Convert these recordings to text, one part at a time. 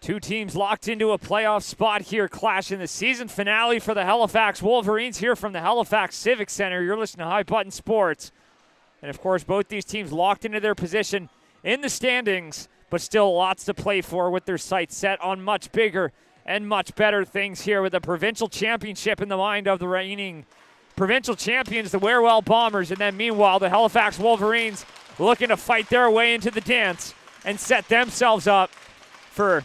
Two teams locked into a playoff spot here, clash in the season finale for the Halifax Wolverines here from the Halifax Civic Center. You're listening to High Button Sports. And of course, both these teams locked into their position in the standings, but still lots to play for with their sights set on much bigger and much better things here with the provincial championship in the mind of the reigning provincial champions, the WearWell Bombers. And then meanwhile, the Halifax Wolverines looking to fight their way into the dance and set themselves up for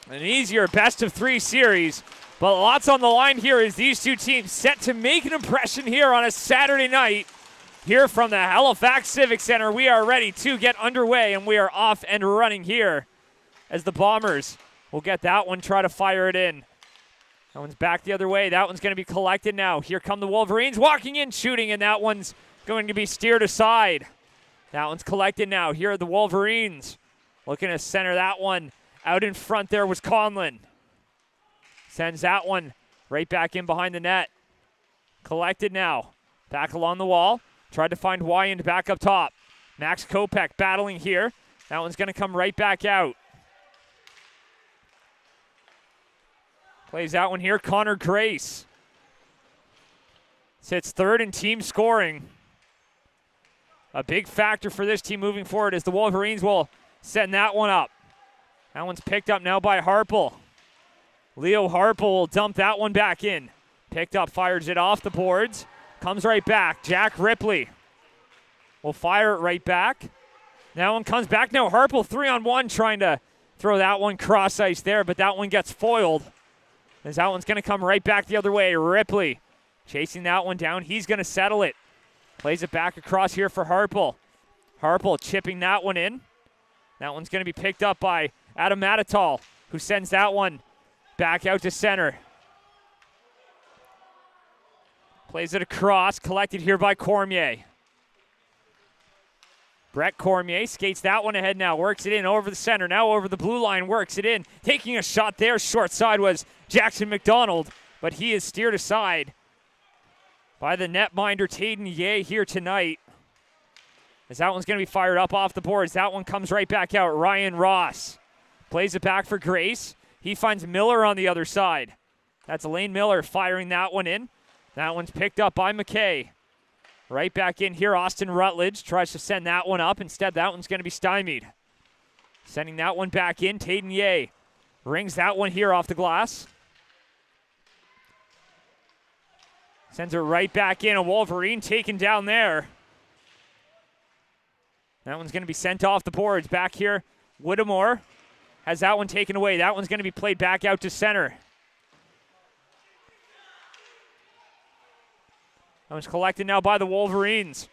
an easier best-of-3 series. But lots on the line here as these two teams set to make an impression here on a Saturday night here from the Halifax Civic Center. We are ready to get underway, and we are off and running here as the Bombers will get that one, try to fire it in. That one's back the other way. That one's going to be collected now. Here come the Wolverines walking in, shooting, and that one's going to be steered aside. That one's collected now. Here are the Wolverines looking to center that one. Out in front there was Conlon. Sends that one right back in behind the net. Collected now. Back along the wall. Tried to find Wyand back up top. Max Kopech battling here. That one's going to come right back out. Plays that one here. Connor Grace sits third in team scoring. A big factor for this team moving forward as the Wolverines will send that one up. That one's picked up now by Harpel. Leo Harpel will dump that one back in. Picked up, fires it off the boards. Comes right back. Jack Ripley will fire it right back. That one comes back now. Harpel 3-on-1 trying to throw that one cross ice there, but that one gets foiled. As that one's going to come right back the other way. Ripley chasing that one down. He's going to settle it. Plays it back across here for Harpel. Harpel chipping that one in. That one's going to be picked up by Adam Matatal, who sends that one back out to center. Plays it across, collected here by Cormier. Brett Cormier skates that one ahead now, works it in over the center, now over the blue line, works it in. Taking a shot there, short side was Jackson McDonald, but he is steered aside by the netminder Tayden Ye here tonight. As that one's going to be fired up off the boards. That one comes right back out. Ryan Ross plays it back for Grace. He finds Miller on the other side. That's Lane Miller firing that one in. That one's picked up by McKay. Right back in here, Austin Rutledge tries to send that one up. Instead, that one's going to be stymied. Sending that one back in, Tayden Ye rings that one here off the glass. Sends it right back in, a Wolverine taken down there. That one's going to be sent off the boards. Back here, Whittemore has that one taken away. That one's going to be played back out to center. That one's collected now by the Wolverines.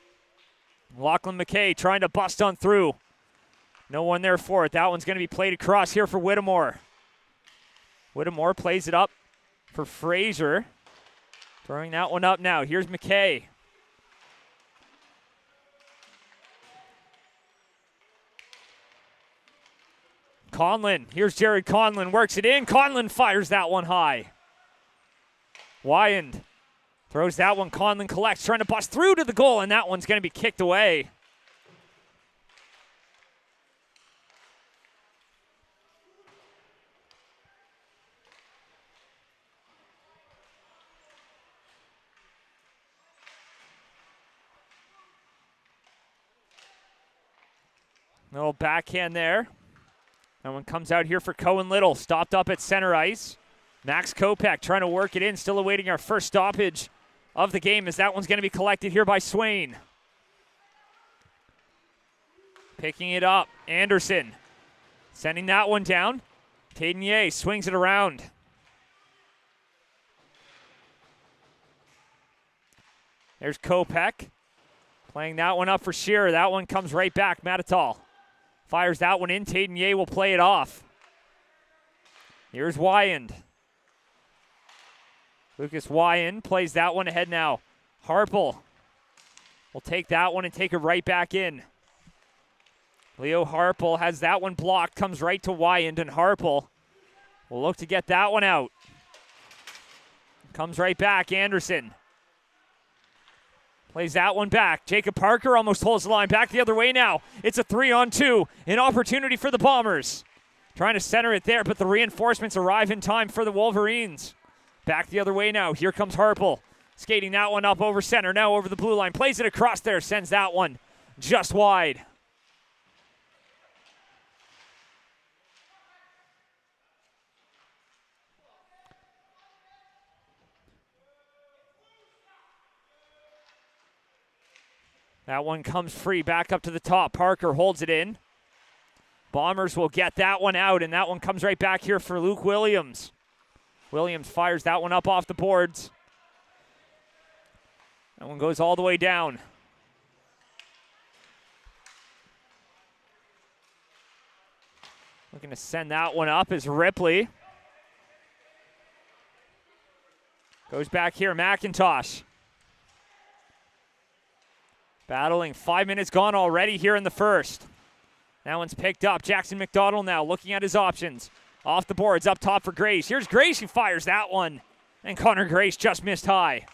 Lachlan McKay trying to bust on through. No one there for it. That one's going to be played across here for Whittemore. Whittemore plays it up for Fraser. Throwing that one up now. Here's McKay. Conlon. Here's Jared Conlon. Works it in. Conlon fires that one high. Wyand throws that one. Conlon collects, trying to bust through to the goal, and that one's going to be kicked away. Little backhand there. That one comes out here for Cohen Little. Stopped up at center ice. Max Kopech trying to work it in. Still awaiting our first stoppage of the game as that one's going to be collected here by Swain. Picking it up. Anderson sending that one down. Tayden Ye swings it around. There's Kopech. Playing that one up for Shearer. That one comes right back. Matatal fires that one in. Tayden Ye will play it off. Here's Wyand. Lucas Wyand plays that one ahead now. Harpel will take that one and take it right back in. Leo Harpel has that one blocked, comes right to Wyand, and Harpel will look to get that one out. Comes right back, Anderson. Plays that one back. Jacob Parker almost holds the line. Back the other way now. It's a 3-on-2. An opportunity for the Bombers. Trying to center it there, but the reinforcements arrive in time for the Wolverines. Back the other way now. Here comes Harpel. Skating that one up over center, now over the blue line. Plays it across there, sends that one just wide. That one comes free back up to the top. Parker holds it in. Bombers will get that one out, and that one comes right back here for Luke Williams. Williams fires that one up off the boards. That one goes all the way down. Looking to send that one up is Ripley. Goes back here, McIntosh. Battling, 5 minutes gone already here in the first. That one's picked up. Jackson McDonald now looking at his options. Off the boards, up top for Grace. Here's Grace who fires that one. And Connor Grace just missed high.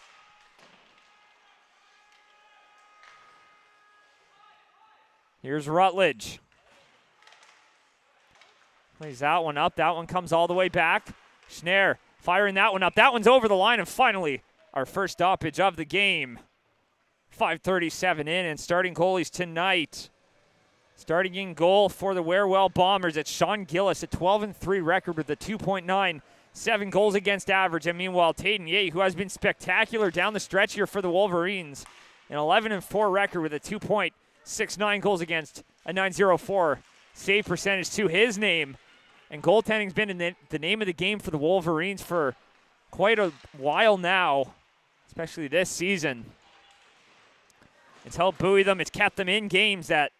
Here's Rutledge. Plays that one up. That one comes all the way back. Schnare firing that one up. That one's over the line. And finally, our first stoppage of the game. 5:37 in, and starting goalies tonight. Starting in goal for the WearWell Bombers, it's Sean Gillis, a 12-3 record with a 2.97 goals against average. And meanwhile, Tayden Yeh, who has been spectacular down the stretch here for the Wolverines, an 11-4 record with a 2.69 goals against, a 904 save percentage to his name. And goaltending's been in the name of the game for the Wolverines for quite a while now, especially this season. It's helped buoy them. It's kept them in games that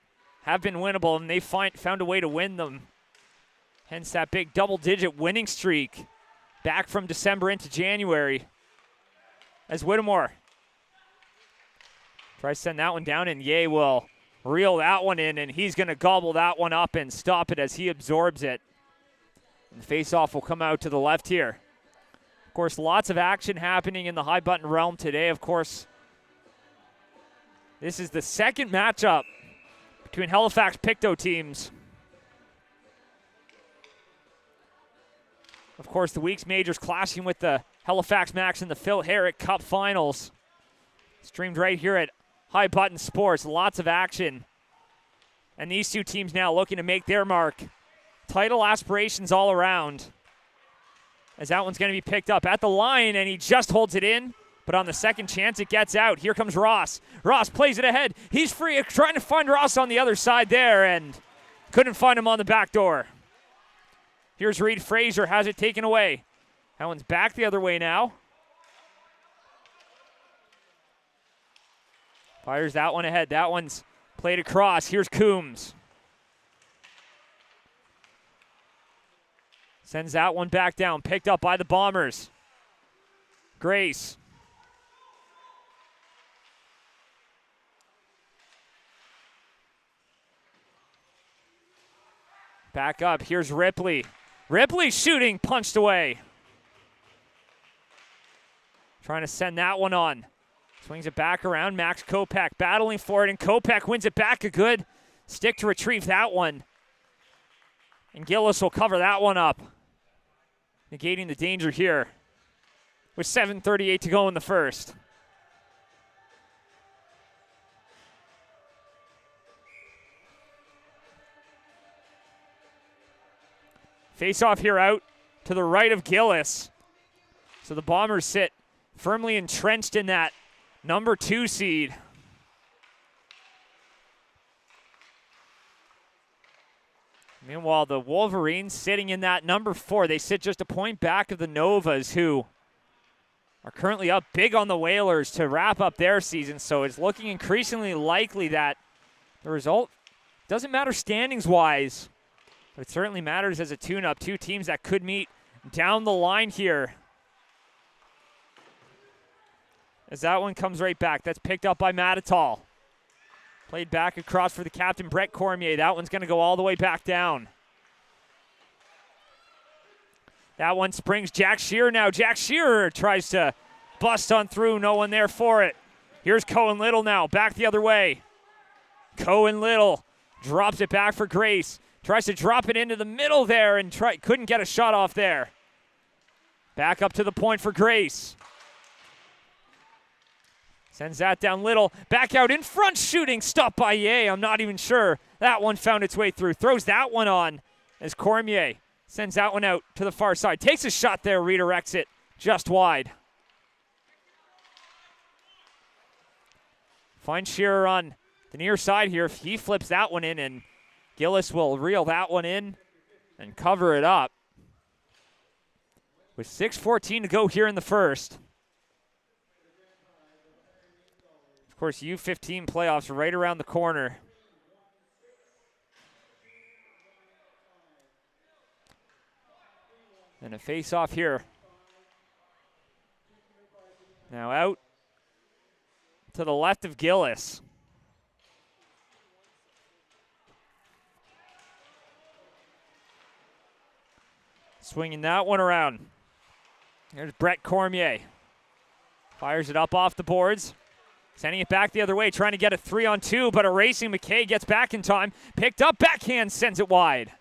have been winnable, and they found a way to win them. Hence that big double-digit winning streak back from December into January. As Whittemore tries to send that one down, and Yeh will reel that one in, and he's going to gobble that one up and stop it as he absorbs it. And the face-off will come out to the left here. Of course, lots of action happening in the high-button realm today. Of course, this is the second matchup between Halifax Pictou teams. Of course, the week's majors clashing with the Halifax Max in the Phil Herrick Cup Finals. Streamed right here at High Button Sports. Lots of action. And these two teams now looking to make their mark. Title aspirations all around. As that one's going to be picked up at the line, and he just holds it in. But on the second chance, it gets out. Here comes Ross. Ross plays it ahead. He's free, trying to find Ross on the other side there, and couldn't find him on the back door. Here's Reed Fraser, has it taken away. That one's back the other way now. Fires that one ahead. That one's played across. Here's Coombs. Sends that one back down. Picked up by the Bombers. Grace. Back up. Here's Ripley. Ripley shooting, punched away. Trying to send that one on. Swings it back around. Max Kopech battling for it, and Kopech wins it back. A good stick to retrieve that one. And Gillis will cover that one up, negating the danger here with 7:38 to go in the first. Face-off here out to the right of Gillis. So the Bombers sit firmly entrenched in that number 2 seed. Meanwhile, the Wolverines sitting in that number 4. They sit just a point back of the Novas, who are currently up big on the Whalers to wrap up their season. So it's looking increasingly likely that the result doesn't matter standings-wise, but it certainly matters as a tune-up. Two teams that could meet down the line here. As that one comes right back. That's picked up by Matatall. Played back across for the captain, Brett Cormier. That one's going to go all the way back down. That one springs Jack Shearer now. Jack Shearer tries to bust on through. No one there for it. Here's Cohen Little now. Back the other way. Cohen Little drops it back for Grace. Tries to drop it into the middle there and couldn't get a shot off there. Back up to the point for Grace. Sends that down Little. Back out in front, shooting. Stopped by Ye. I'm not even sure. That one found its way through. Throws that one on as Cormier sends that one out to the far side. Takes a shot there, redirects it just wide. Finds Shearer on the near side here. If he flips that one in, and Gillis will reel that one in and cover it up. With 6:14 to go here in the first. Of course, U15 playoffs are right around the corner. And a face-off here. Now out to the left of Gillis. Swinging that one around. There's Brett Cormier. Fires it up off the boards. Sending it back the other way, trying to get a 3-on-2, but a racing McKay gets back in time. Picked up, backhand, sends it wide.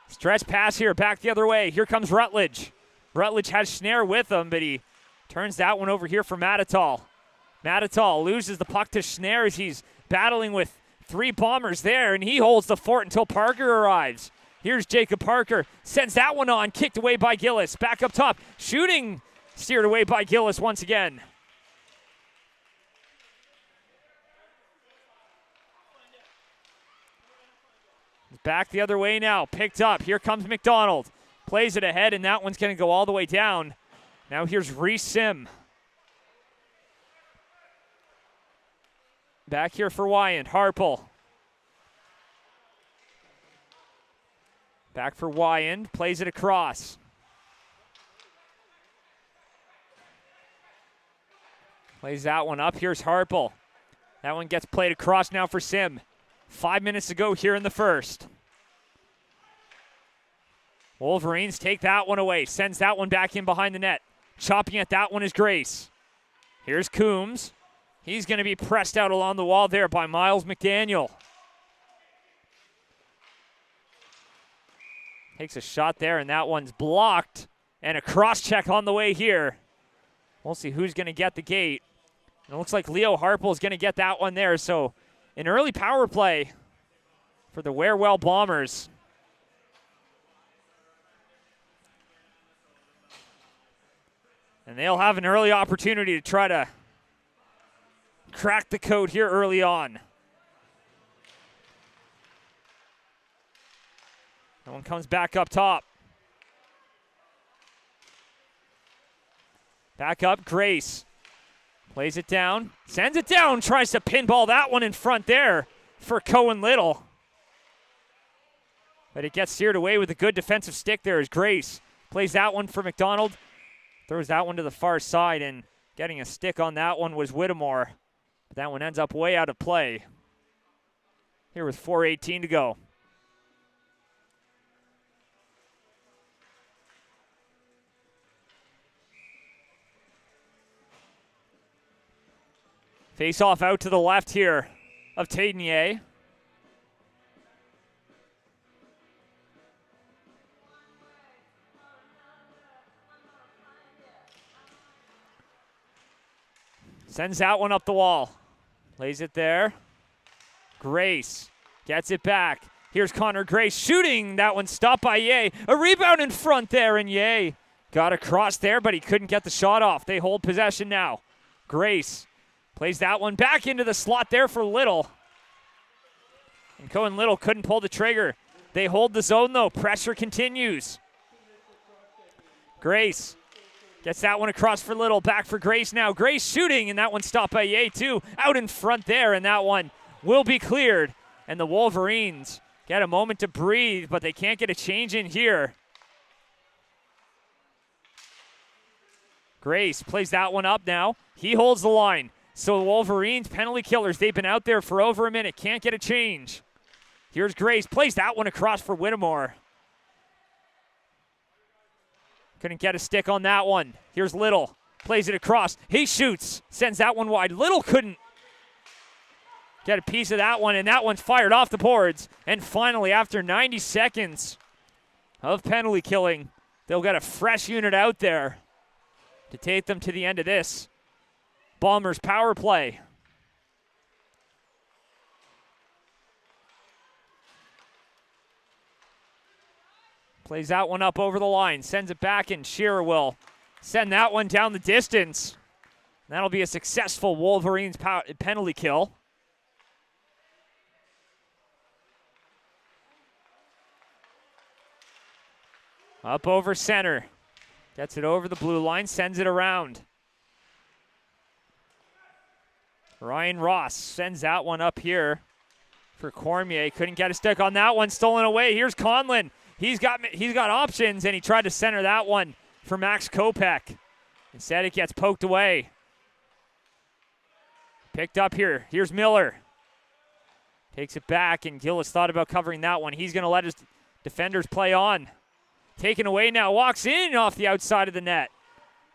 Stretch pass here, back the other way. Here comes Rutledge. Rutledge has Schnarr with him, but he turns that one over here for Matatal. Matatal loses the puck to Schnarr as he's battling with three Bombers there, and he holds the fort until Parker arrives. Here's Jacob Parker, sends that one on, kicked away by Gillis. Back up top, shooting, steered away by Gillis once again. Back the other way now, picked up. Here comes McDonald. Plays it ahead, and that one's going to go all the way down. Now here's Reese Sim. Back here for Wyand. Harple. Back for Wyand. Plays it across. Plays that one up. Here's Harple. That one gets played across now for Sim. 5 minutes to go here in the first. Wolverines take that one away. Sends that one back in behind the net. Chopping at that one is Grace. Here's Coombs. He's going to be pressed out along the wall there by Miles McDaniel. Takes a shot there, and that one's blocked. And a cross-check on the way here. We'll see who's going to get the gate. And it looks like Leo Harple is going to get that one there. So an early power play for the WearWell Bombers. And they'll have an early opportunity to try to crack the code here early on. That one comes back up top. Back up, Grace. Plays it down, sends it down, tries to pinball that one in front there for Cohen Little. But it gets steered away with a good defensive stick there as Grace plays that one for McDonald. Throws that one to the far side, and getting a stick on that one was Whittemore. But that one ends up way out of play. Here with 4:18 to go. Face off out to the left here of Taitnier. Sends that one up the wall. Lays it there. Grace gets it back. Here's Connor Grace shooting. That one stopped by Ye. A rebound in front there, and Ye got across there, but he couldn't get the shot off. They hold possession now. Grace plays that one back into the slot there for Little. And Cohen Little couldn't pull the trigger. They hold the zone, though. Pressure continues. Grace gets that one across for Little. Back for Grace now. Grace shooting, and that one stopped by Ye, too. Out in front there, and that one will be cleared. And the Wolverines get a moment to breathe, but they can't get a change in here. Grace plays that one up now. He holds the line. So the Wolverines, penalty killers, they've been out there for over a minute. Can't get a change. Here's Grace. Plays that one across for Whittemore. Couldn't get a stick on that one. Here's Little. Plays it across. He shoots. Sends that one wide. Little couldn't get a piece of that one, and that one's fired off the boards. And finally, after 90 seconds of penalty killing, they'll get a fresh unit out there to take them to the end of this Bombers power play. Plays that one up over the line, sends it back, and Shearer will send that one down the distance. That'll be a successful Wolverines penalty kill. Up over center. Gets it over the blue line, sends it around. Ryan Ross sends that one up here for Cormier. Couldn't get a stick on that one, stolen away. Here's Conlon. He's got options, and he tried to center that one for Max Kopech. Instead, it gets poked away. Picked up here. Here's Miller. Takes it back, and Gillis thought about covering that one. He's going to let his defenders play on. Taken away now. Walks in off the outside of the net.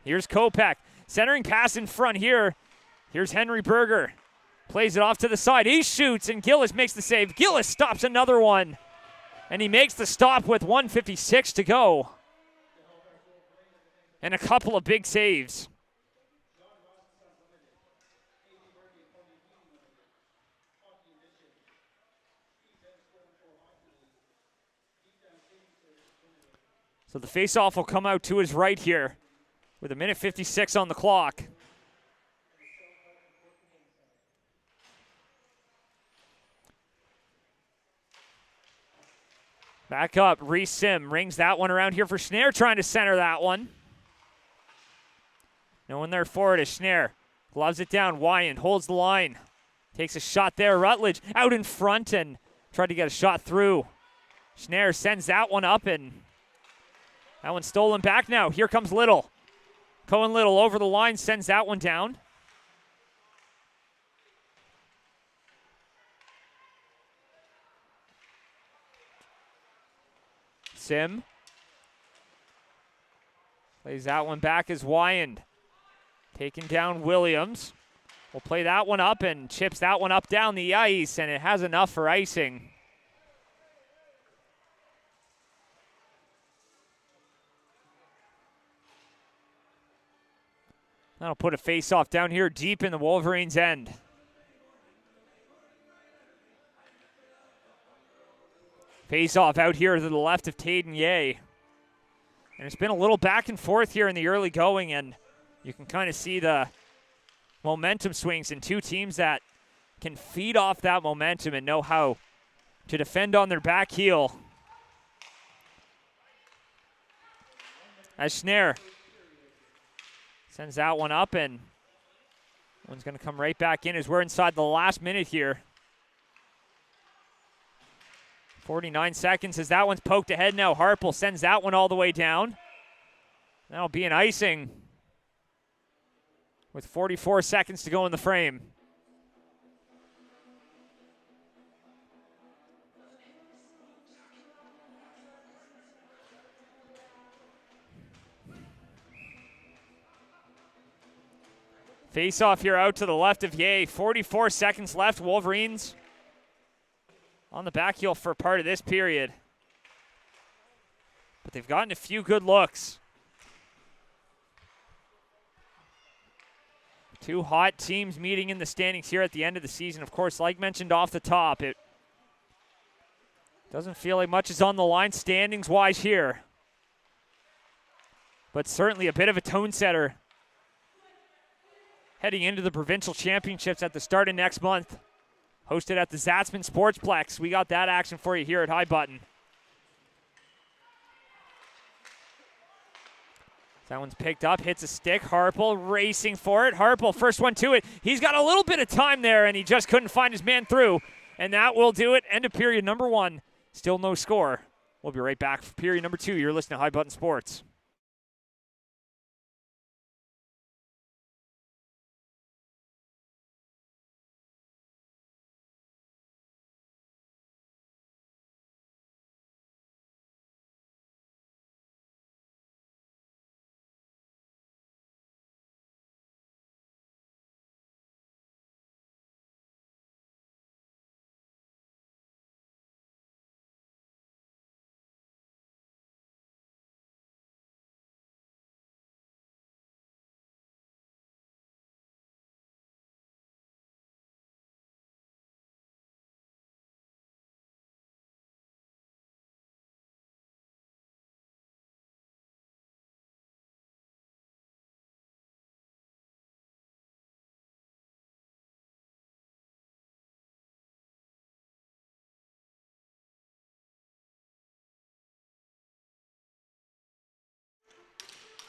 Here's Kopech. Centering pass in front here. Here's Henry Berger. Plays it off to the side. He shoots, and Gillis makes the save. Gillis stops another one. And he makes the stop with 1:56 to go. And a couple of big saves. So the faceoff will come out to his right here with 1:56 on the clock. Back up, Reese Sim rings that one around here for Schnare, trying to center that one. No one there for it is Schnare. Gloves it down, Wyand holds the line. Takes a shot there, Rutledge out in front and tried to get a shot through. Schnare sends that one up, and that one's stolen back now. Here comes Little. Cohen Little over the line, sends that one down. Sim plays that one back as Wyand. Taking down Williams. Will play that one up and chips that one up down the ice, and it has enough for icing. That'll put a face-off down here deep in the Wolverines' end. Face-off out here to the left of Tayden Yeh. And it's been a little back and forth here in the early going, and you can kind of see the momentum swings in two teams that can feed off that momentum and know how to defend on their back heel. As Schnare sends that one up, and one's going to come right back in as we're inside the last minute here. 49 seconds as that one's poked ahead now. Harpel sends that one all the way down. That'll be an icing with 44 seconds to go in the frame. Face off here out to the left of Yeh. 44 seconds left. Wolverines on the back heel for part of this period. But they've gotten a few good looks. Two hot teams meeting in the standings here at the end of the season. Of course, like mentioned off the top, it doesn't feel like much is on the line standings-wise here. But certainly a bit of a tone setter heading into the provincial championships at the start of next month. Hosted at the Zatzman Sportsplex. We got that action for you here at High Button. That one's picked up, hits a stick. Harpel racing for it. Harpel, first one to it. He's got a little bit of time there, and he just couldn't find his man through. And that will do it. End of period number one. Still no score. We'll be right back for period number two. You're listening to High Button Sports.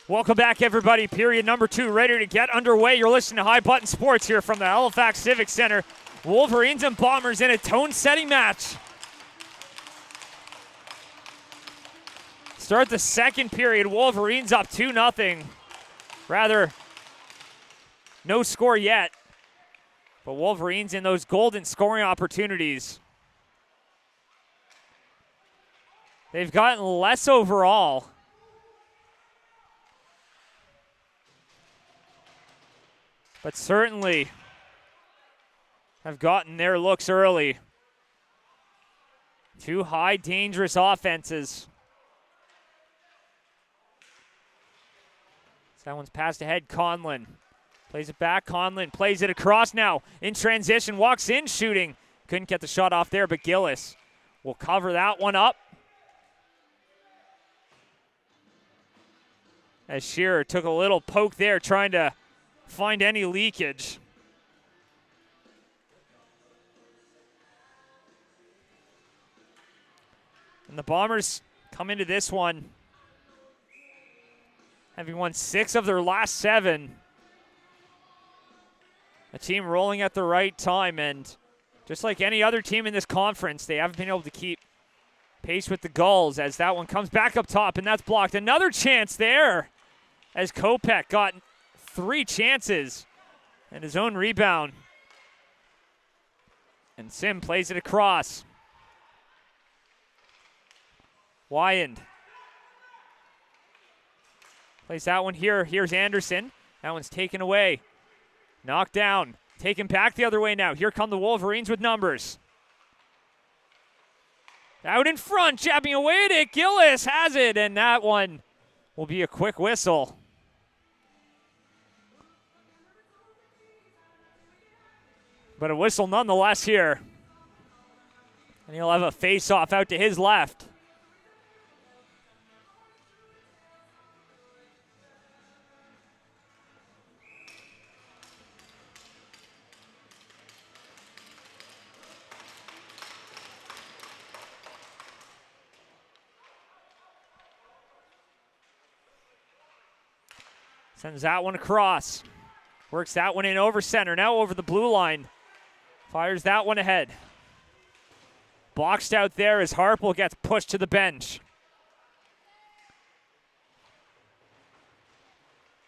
Welcome back, everybody. Period number 2 ready to get underway. You're listening to High Button Sports here from the Halifax Civic Center. Wolverines and Bombers in a tone-setting match. Start the second period. Wolverines up 2-0. Rather, no score yet. But Wolverines in those golden scoring opportunities. They've gotten less overall. But certainly have gotten their looks early. 2 high, dangerous offenses. So that one's passed ahead. Conlon plays it back. Conlon plays it across now. In transition, walks in shooting. Couldn't get the shot off there, but Gillis will cover that one up. As Shearer took a little poke there, trying to find any leakage. And the Bombers come into this one having won 6 of their last 7. A team rolling at the right time, and just like any other team in this conference, they haven't been able to keep pace with the Gulls as that one comes back up top, and that's blocked. Another chance there as Kopech got 3 chances and his own rebound. And Sim plays it across. Wyand plays that one here. Here's Anderson. That one's taken away. Knocked down. Taken back the other way now. Here come the Wolverines with numbers. Out in front, jabbing away at it. Gillis has it, and that one will be a quick whistle. But a whistle nonetheless here. And he'll have a face-off out to his left. Sends that one across. Works that one in over center. Now over the blue line. Fires that one ahead. Boxed out there as Harpel gets pushed to the bench.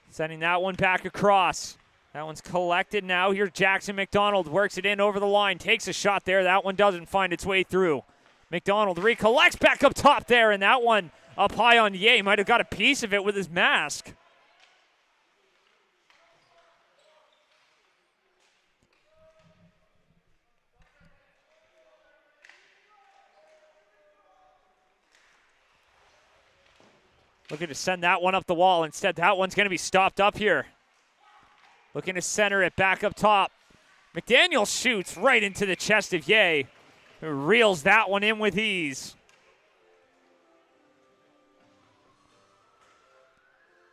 Sending that one back across. That one's collected now. Here's Jackson McDonald. Works it in over the line. Takes a shot there. That one doesn't find its way through. McDonald recollects back up top there, and that one up high on Ye. Might have got a piece of it with his mask. Looking to send that one up the wall. Instead, that one's going to be stopped up here. Looking to center it back up top. McDaniel shoots right into the chest of Ye, who reels that one in with ease.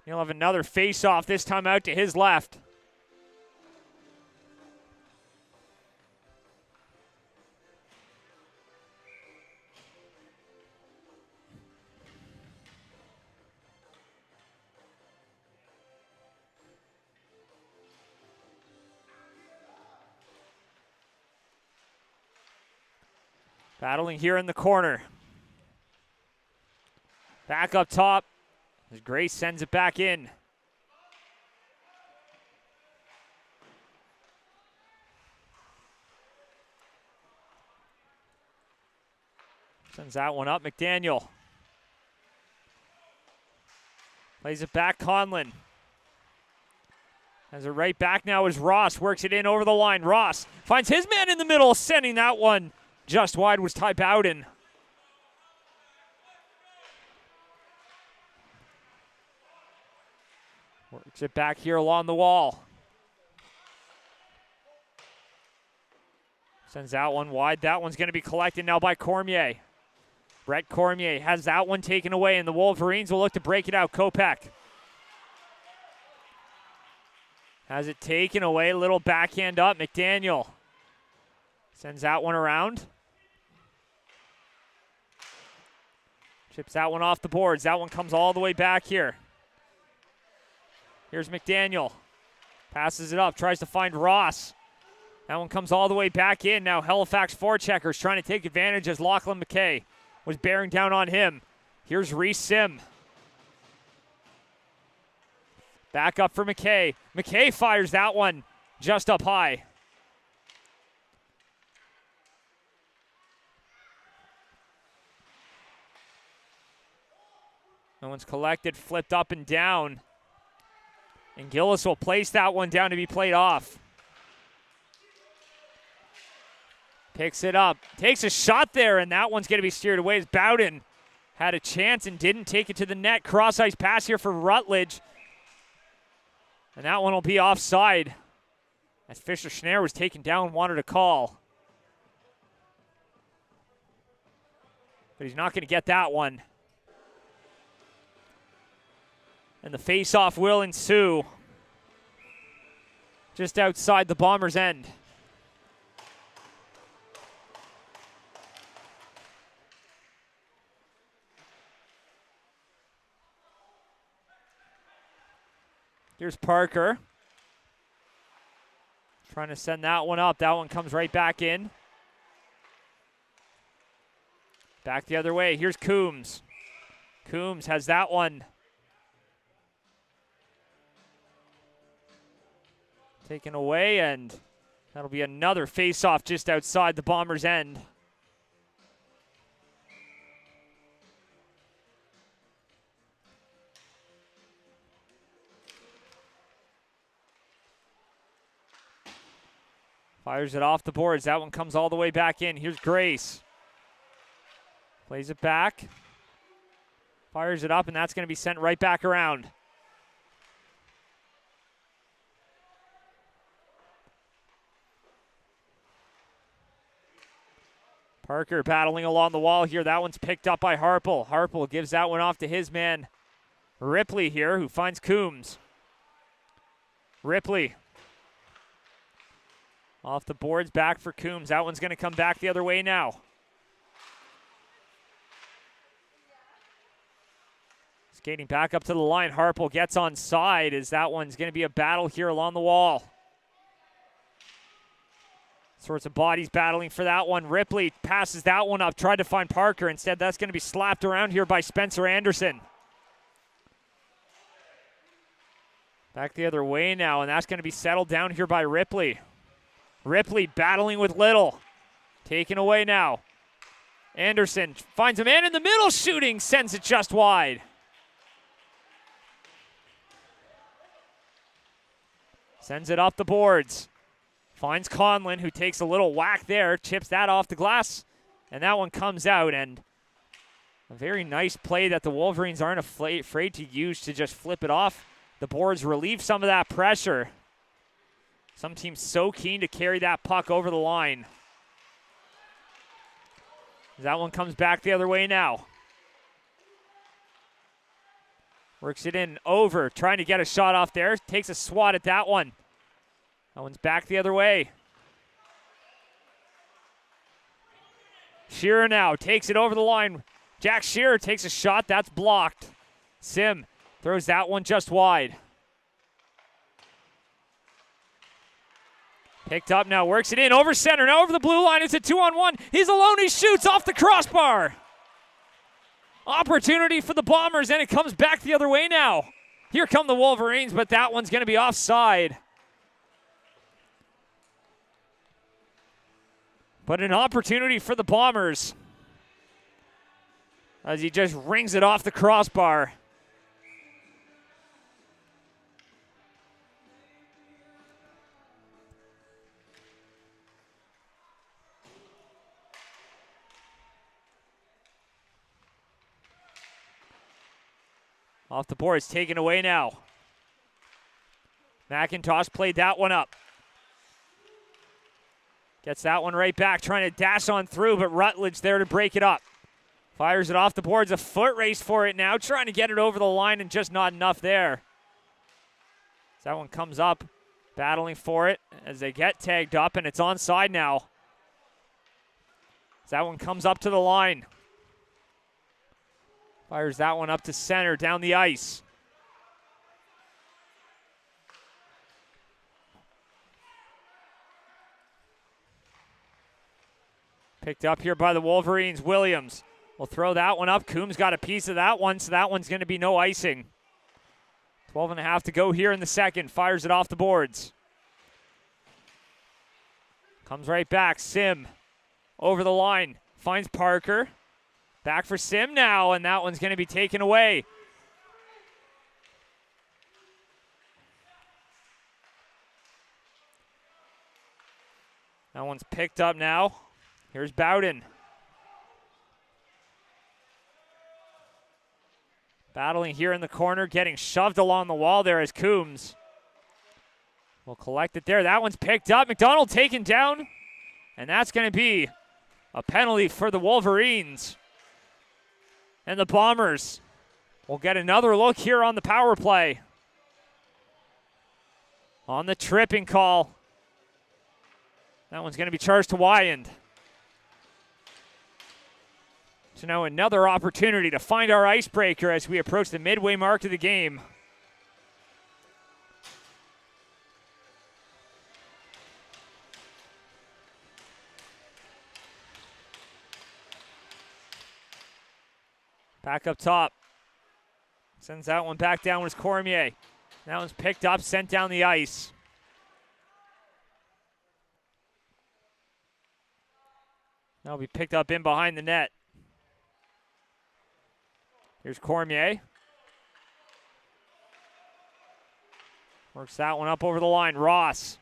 He'll have another face-off, this time out to his left. Battling here in the corner. Back up top as Grace sends it back in. Sends that one up. McDaniel plays it back. Conlon has it right back now as Ross works it in over the line. Ross finds his man in the middle, sending that one just wide was Ty Bowden. Works it back here along the wall. Sends that one wide. That one's going to be collected now by Cormier. Brett Cormier has that one taken away, and the Wolverines will look to break it out. Kopech has it taken away. Little backhand up. McDaniel sends that one around. Chips that one off the boards. That one comes all the way back here. Here's McDaniel. Passes it up, tries to find Ross. That one comes all the way back in. Now Halifax forecheckers trying to take advantage as Lachlan McKay was bearing down on him. Here's Reese Sim. Back up for McKay. McKay fires that one just up high. That one's collected, flipped up and down. And Gillis will place that one down to be played off. Picks it up, takes a shot there, and that one's going to be steered away as Bowden had a chance and didn't take it to the net. Cross-ice pass here for Rutledge. And that one will be offside as Fisher Schneider was taken down, wanted a call. But he's not going to get that one. And the face-off will ensue just outside the Bombers' end. Here's Parker. Trying to send that one up. That one comes right back in. Back the other way. Here's Coombs. Coombs has that one. Taken away, and that'll be another face-off just outside the Bombers' end. Fires it off the boards. That one comes all the way back in. Here's Grace. Plays it back. Fires it up, and that's going to be sent right back around. Parker battling along the wall here. That one's picked up by Harple. Harple gives that one off to his man Ripley here, who finds Coombs. Ripley. Off the boards, back for Coombs. That one's going to come back the other way now. Skating back up to the line. Harple gets on side as that one's going to be a battle here along the wall. Sorts of bodies battling for that one. Ripley passes that one up, tried to find Parker. Instead, that's going to be slapped around here by Spencer Anderson. Back the other way now, and that's going to be settled down here by Ripley. Ripley battling with Little. Taken away now. Anderson finds a man in the middle, shooting, sends it just wide. Sends it off the boards. Finds Conlon, who takes a little whack there, chips that off the glass, and that one comes out. And a very nice play that the Wolverines aren't afraid to use to just flip it off the boards, relieve some of that pressure. Some teams so keen to carry that puck over the line. That one comes back the other way now. Works it in over, trying to get a shot off there. Takes a swat at that one. That one's back the other way. Shearer now takes it over the line. Jack Shearer takes a shot. That's blocked. Sim throws that one just wide. Picked up now, works it in over center. Now over the blue line. It's a 2-on-1. He's alone. He shoots off the crossbar. Opportunity for the Bombers, and it comes back the other way now. Here come the Wolverines, but that one's going to be offside. But an opportunity for the Bombers as he just rings it off the crossbar. Off the boards, taken away now. McIntosh played that one up. Gets that one right back, trying to dash on through, but Rutledge there to break it up. Fires it off the boards, a foot race for it now, trying to get it over the line and just not enough there. So that one comes up, battling for it as they get tagged up, and it's onside now. So that one comes up to the line. Fires that one up to center, down the ice. Picked up here by the Wolverines. Williams will throw that one up. Coombs got a piece of that one, so that one's going to be no icing. 12.5 to go here in the second. Fires it off the boards. Comes right back. Sim over the line. Finds Parker. Back for Sim now, and that one's going to be taken away. That one's picked up now. Here's Bowden. Battling here in the corner, getting shoved along the wall there as Coombs will collect it there. That one's picked up. McDonald taken down, and that's going to be a penalty for the Wolverines. And the Bombers will get another look here on the power play. On the tripping call. That one's going to be charged to Wyand. So now another opportunity to find our icebreaker as we approach the midway mark of the game. Back up top. Sends that one back down with Cormier. That one's picked up, sent down the ice. That'll be picked up in behind the net. Here's Cormier. Works that one up over the line. Ross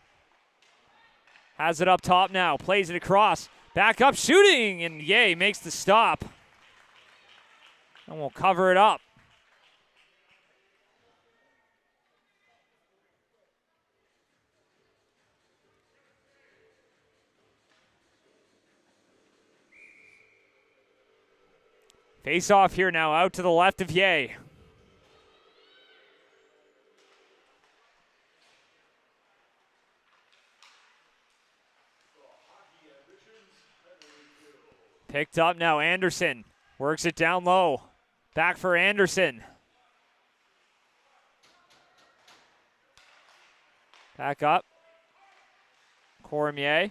has it up top now. Plays it across. Back up, shooting, and Yay makes the stop. And we'll cover it up. Face off here now, out to the left of Yay. Picked up now, Anderson. Works it down low. Back for Anderson. Back up. Cormier.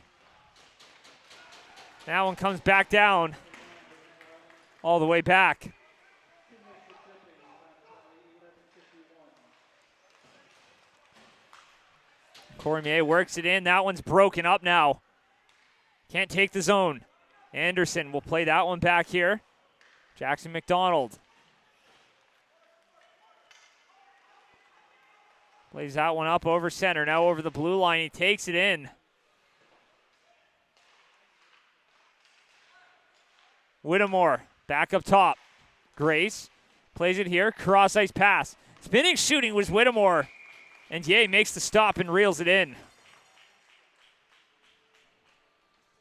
That one comes back down. All the way back. Cormier works it in. That one's broken up now. Can't take the zone. Anderson will play that one back here. Jackson McDonald. Plays that one up over center. Now over the blue line. He takes it in. Whittemore back up top. Grace plays it here. Cross ice pass. Spinning shooting was Whittemore. And Yay makes the stop and reels it in.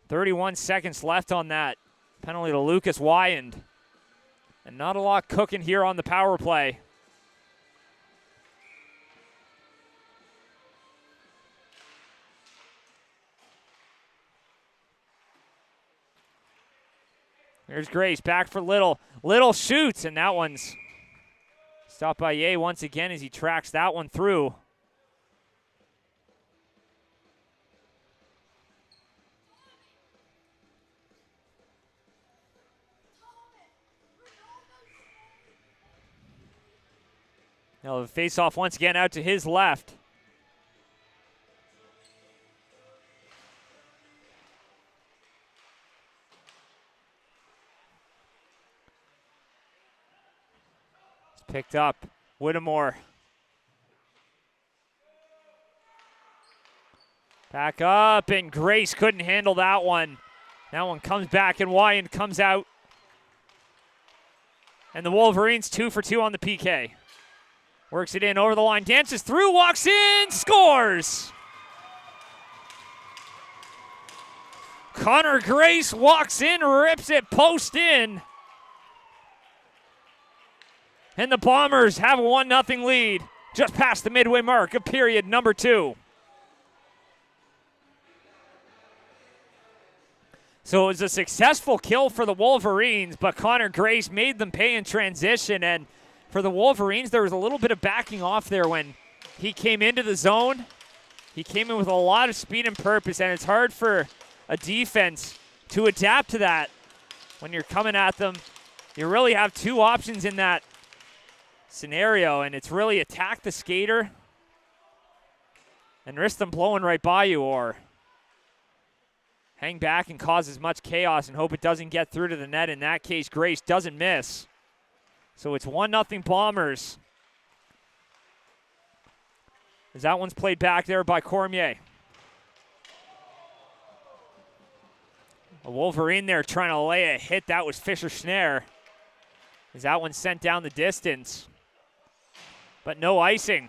31 seconds left on that. Penalty to Lucas Wyand. And not a lot cooking here on the power play. Here's Grace, back for Little. Little shoots, and that one's stopped by Yay once again as he tracks that one through. Now the face-off once again out to his left. Picked up, Whittemore. Back up, and Grace couldn't handle that one. That one comes back, and Wyand comes out. And the Wolverines 2 for 2 on the PK. Works it in over the line, dances through, walks in, scores! Connor Grace walks in, rips it post in. And the Bombers have a 1-0 lead just past the midway mark of period number 2. So it was a successful kill for the Wolverines, but Connor Grace made them pay in transition. And for the Wolverines, there was a little bit of backing off there when he came into the zone. He came in with a lot of speed and purpose, and it's hard for a defense to adapt to that when you're coming at them. You really have two options in that scenario, and it's really attack the skater and risk them blowing right by you, or hang back and cause as much chaos and hope it doesn't get through to the net. In that case, Grace doesn't miss. So it's 1-0 Bombers. As that one's played back there by Cormier. A Wolverine there trying to lay a hit. That was Fisher-Schnarr. As that one sent down the distance. But no icing.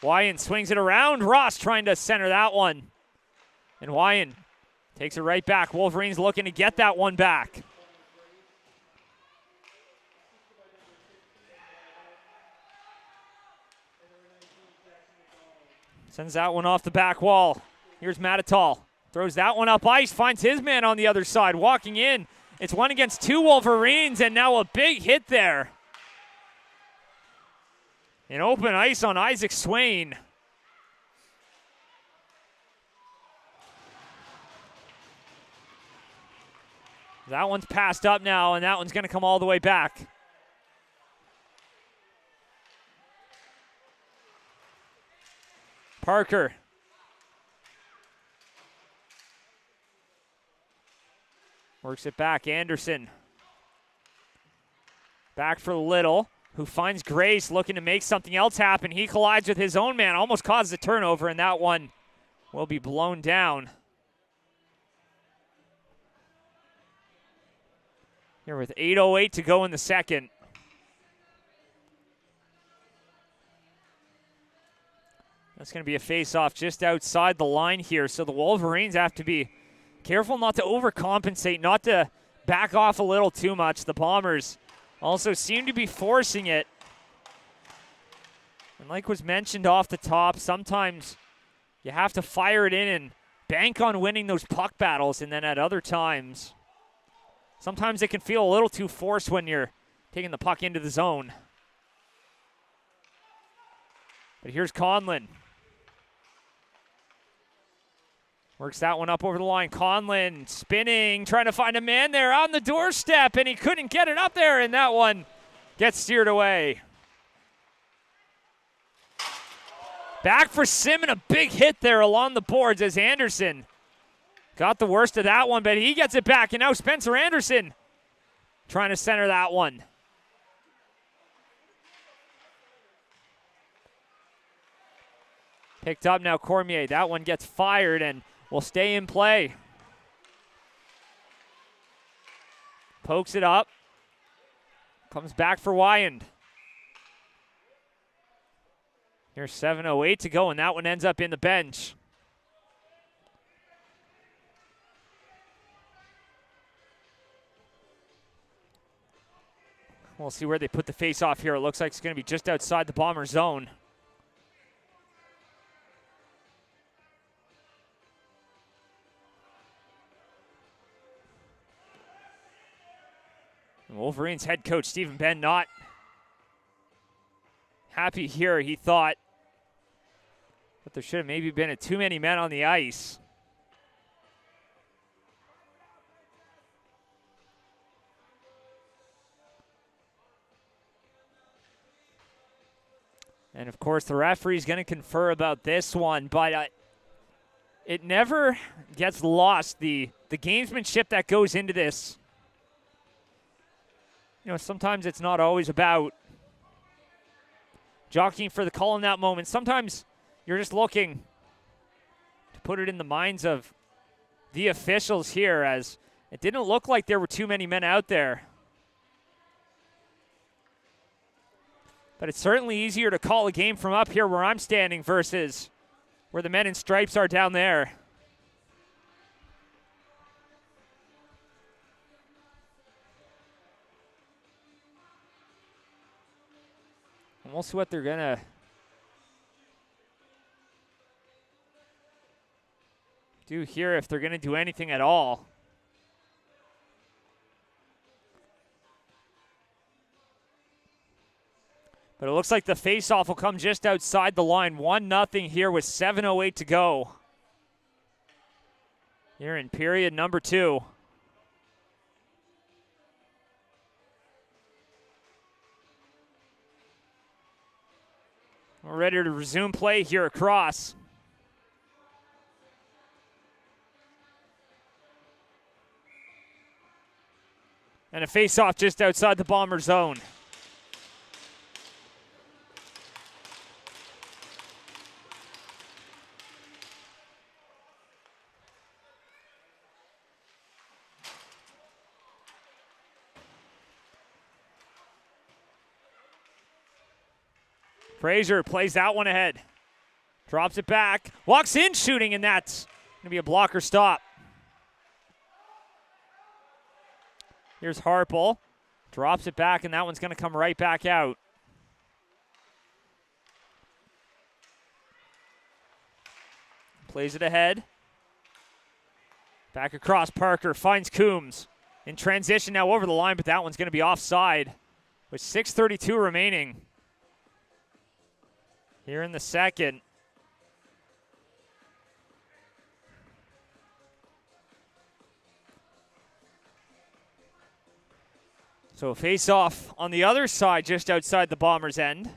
Wyan swings it around. Ross trying to center that one. And Wyan takes it right back. Wolverines looking to get that one back. Sends that one off the back wall. Here's Matatal. Throws that one up ice. Finds his man on the other side. Walking in. It's 1 against 2 Wolverines, and now a big hit there. An open ice on Isaac Swain. That one's passed up now, and that one's going to come all the way back. Parker. Works it back. Anderson. Back for Little, who finds Grace looking to make something else happen. He collides with his own man, almost causes a turnover, and that one will be blown down. Here with 8:08 to go in the second. That's going to be a face-off just outside the line here, so the Wolverines have to be careful not to overcompensate, not to back off a little too much. The Bombers also seem to be forcing it. And like was mentioned off the top, sometimes you have to fire it in and bank on winning those puck battles, and then at other times, sometimes it can feel a little too forced when you're taking the puck into the zone. But here's Conlon. Works that one up over the line. Conlon spinning, trying to find a man there on the doorstep, and he couldn't get it up there, and that one gets steered away. Back for Simon, a big hit there along the boards as Anderson got the worst of that one, but he gets it back, and now Spencer Anderson trying to center that one. Picked up now Cormier. That one gets fired and will stay in play. Pokes it up. Comes back for Wyand. Here's 7:08 to go, and that one ends up in the bench. We'll see where they put the face-off here. It looks like it's going to be just outside the Bomber zone. Wolverines head coach Stephen Benn not happy here. He thought that there should have maybe been too many men on the ice. And of course the referee's going to confer about this one, but it never gets lost, the gamesmanship that goes into this. You know, sometimes it's not always about jockeying for the call in that moment. Sometimes you're just looking to put it in the minds of the officials here, as it didn't look like there were too many men out there. But it's certainly easier to call a game from up here where I'm standing versus where the men in stripes are down there. And we'll see what they're going to do here, if they're going to do anything at all. But it looks like the face-off will come just outside the line. 1-0 here with 7:08 to go. here in period number 2. We're ready to resume play here across. And a face-off just outside the Bomber zone. Frazier plays that one ahead. Drops it back. Walks in shooting, and that's going to be a blocker stop. Here's Harple. Drops it back, and that one's going to come right back out. Plays it ahead. Back across, Parker finds Coombs. In transition now over the line, but that one's going to be offside with 6:32 remaining here in the second. So a face-off on the other side, just outside the Bombers' end.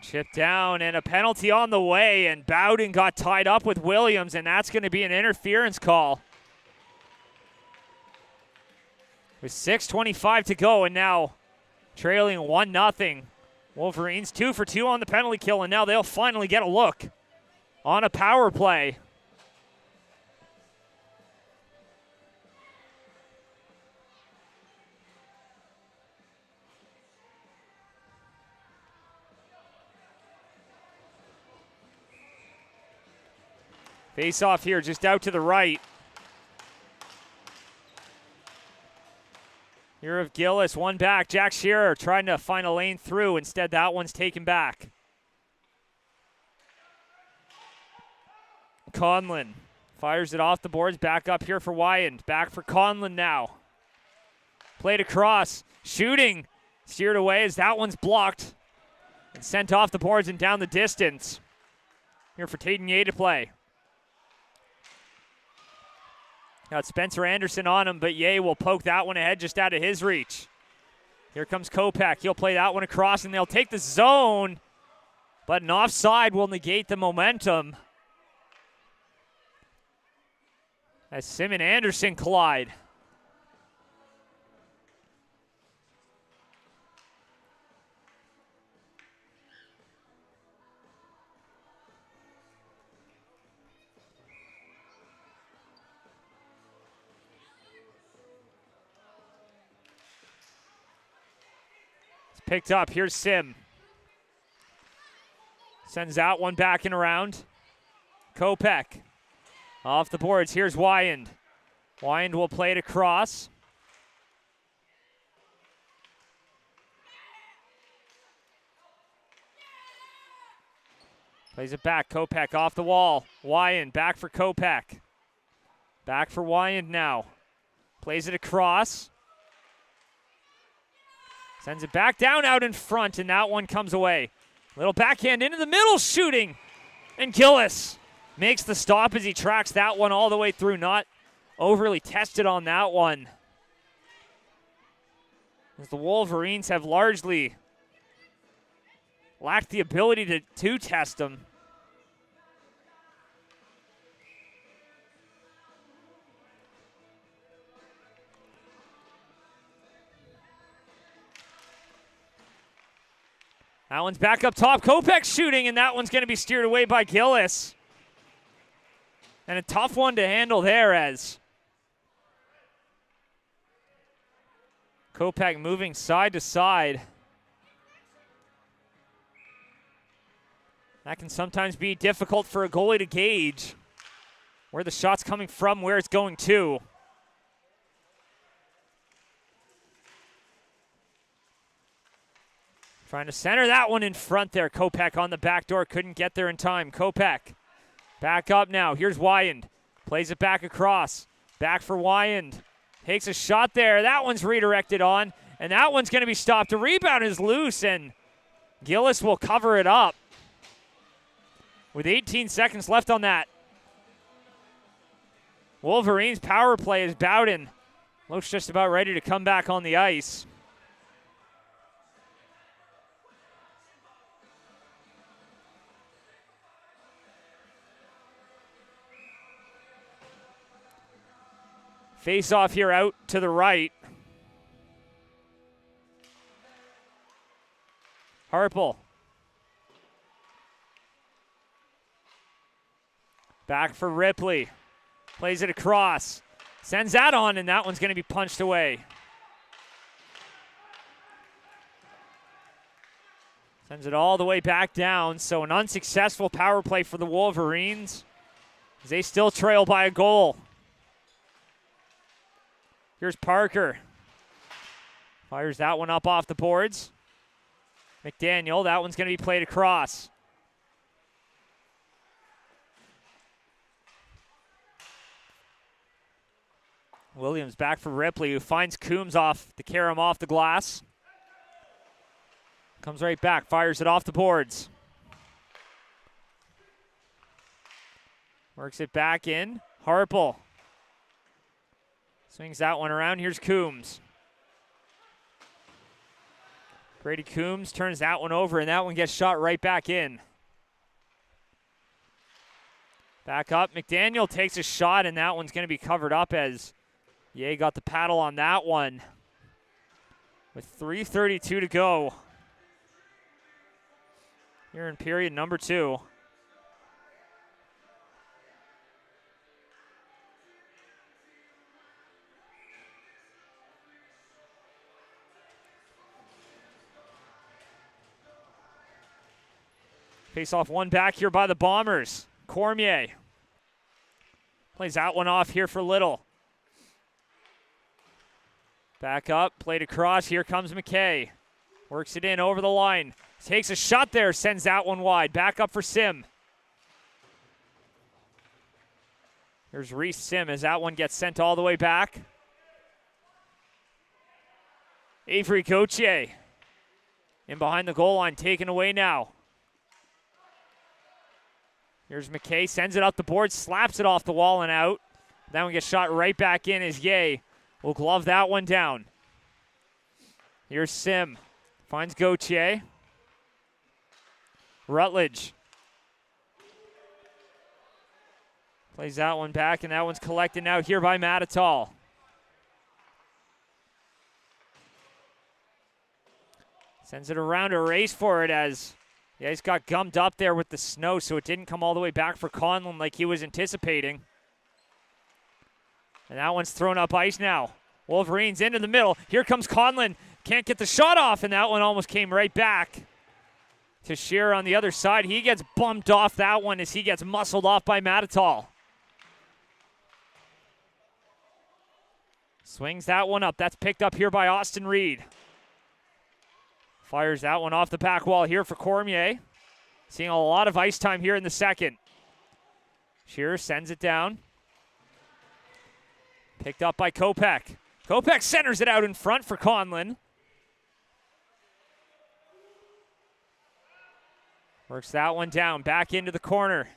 Chip down and a penalty on the way, and Bowden got tied up with Williams, and that's going to be an interference call. With 6:25 to go, and now trailing 1-0. Wolverines 2 for 2 on the penalty kill, and now they'll finally get a look on a power play. Face off here, just out to the right. Here of Gillis, one back. Jack Shearer trying to find a lane through. Instead, that one's taken back. Conlon fires it off the boards. Back up here for Wyand. Back for Conlon now. Played across. Shooting. Steered away as that one's blocked. And sent off the boards and down the distance. Here for Taittinger to play. Got Spencer Anderson on him, but Ye will poke that one ahead just out of his reach. Here comes Kopak. He'll play that one across, and they'll take the zone. But an offside will negate the momentum. As Sim and Anderson collide. Picked up. Here's Sim. Sends out one back and around. Kopak. Off the boards. Here's Wyand. Wyand will play it across. Plays it back. Kopak off the wall. Wyand back for Kopak. Back for Wyand now. Plays it across. Sends it back down out in front, and that one comes away. Little backhand into the middle, shooting. And Gillis makes the stop as he tracks that one all the way through. Not overly tested on that one. As the Wolverines have largely lacked the ability to test him. That one's back up top. Kopak shooting, and that one's going to be steered away by Gillis. And a tough one to handle there as Kopak moving side to side. That can sometimes be difficult for a goalie to gauge where the shot's coming from, where it's going to. Trying to center that one in front there. Kopak on the back door. Couldn't get there in time. Kopak Back up now. Here's Wyand. Plays it back across. Back for Wyand. Takes a shot there. That one's redirected on, and that one's going to be stopped. The rebound is loose, and Gillis will cover it up with 18 seconds left on that. Wolverines power play is Bowden. Looks just about ready to come back on the ice. Face off here out to the right. Harpel. Back for Ripley. Plays it across. Sends that on, and that one's going to be punched away. Sends it all the way back down. So an unsuccessful power play for the Wolverines, as they still trail by a goal. Here's Parker. Fires that one up off the boards. McDaniel, that one's going to be played across. Williams back for Ripley, who finds Coombs off to carry him off the glass. Comes right back, fires it off the boards. Works it back in. Harpel. Swings that one around. Here's Coombs. Brady Coombs turns that one over, and that one gets shot right back in. Back up. McDaniel takes a shot, and that one's going to be covered up as Ye got the paddle on that one. With 3:32 to go here in period number 2. Face off one back here by the Bombers. Cormier plays that one off here for Little. Back up, played across. Here comes McKay. Works it in over the line. Takes a shot there, sends that one wide. Back up for Sim. Here's Reese Sim as that one gets sent all the way back. Avery Gauthier in behind the goal line, taken away now. Here's McKay, sends it up the board, slaps it off the wall and out. That one gets shot right back in as Ye will glove that one down. Here's Sim, finds Gauthier. Rutledge plays that one back, and that one's collected now here by Matatal. Sends it around, a race for it as he's got gummed up there with the snow, so it didn't come all the way back for Conlon like he was anticipating. And that one's thrown up ice now. Wolverines into the middle. Here comes Conlon. Can't get the shot off, and that one almost came right back to Shearer on the other side. He gets bumped off that one as he gets muscled off by Matatal. Swings that one up. That's picked up here by Austin Reed. Fires that one off the back wall here for Cormier. Seeing a lot of ice time here in the second. Shearer sends it down. Picked up by Kopech. Kopech centers it out in front for Conlon. Works that one down, back into the corner.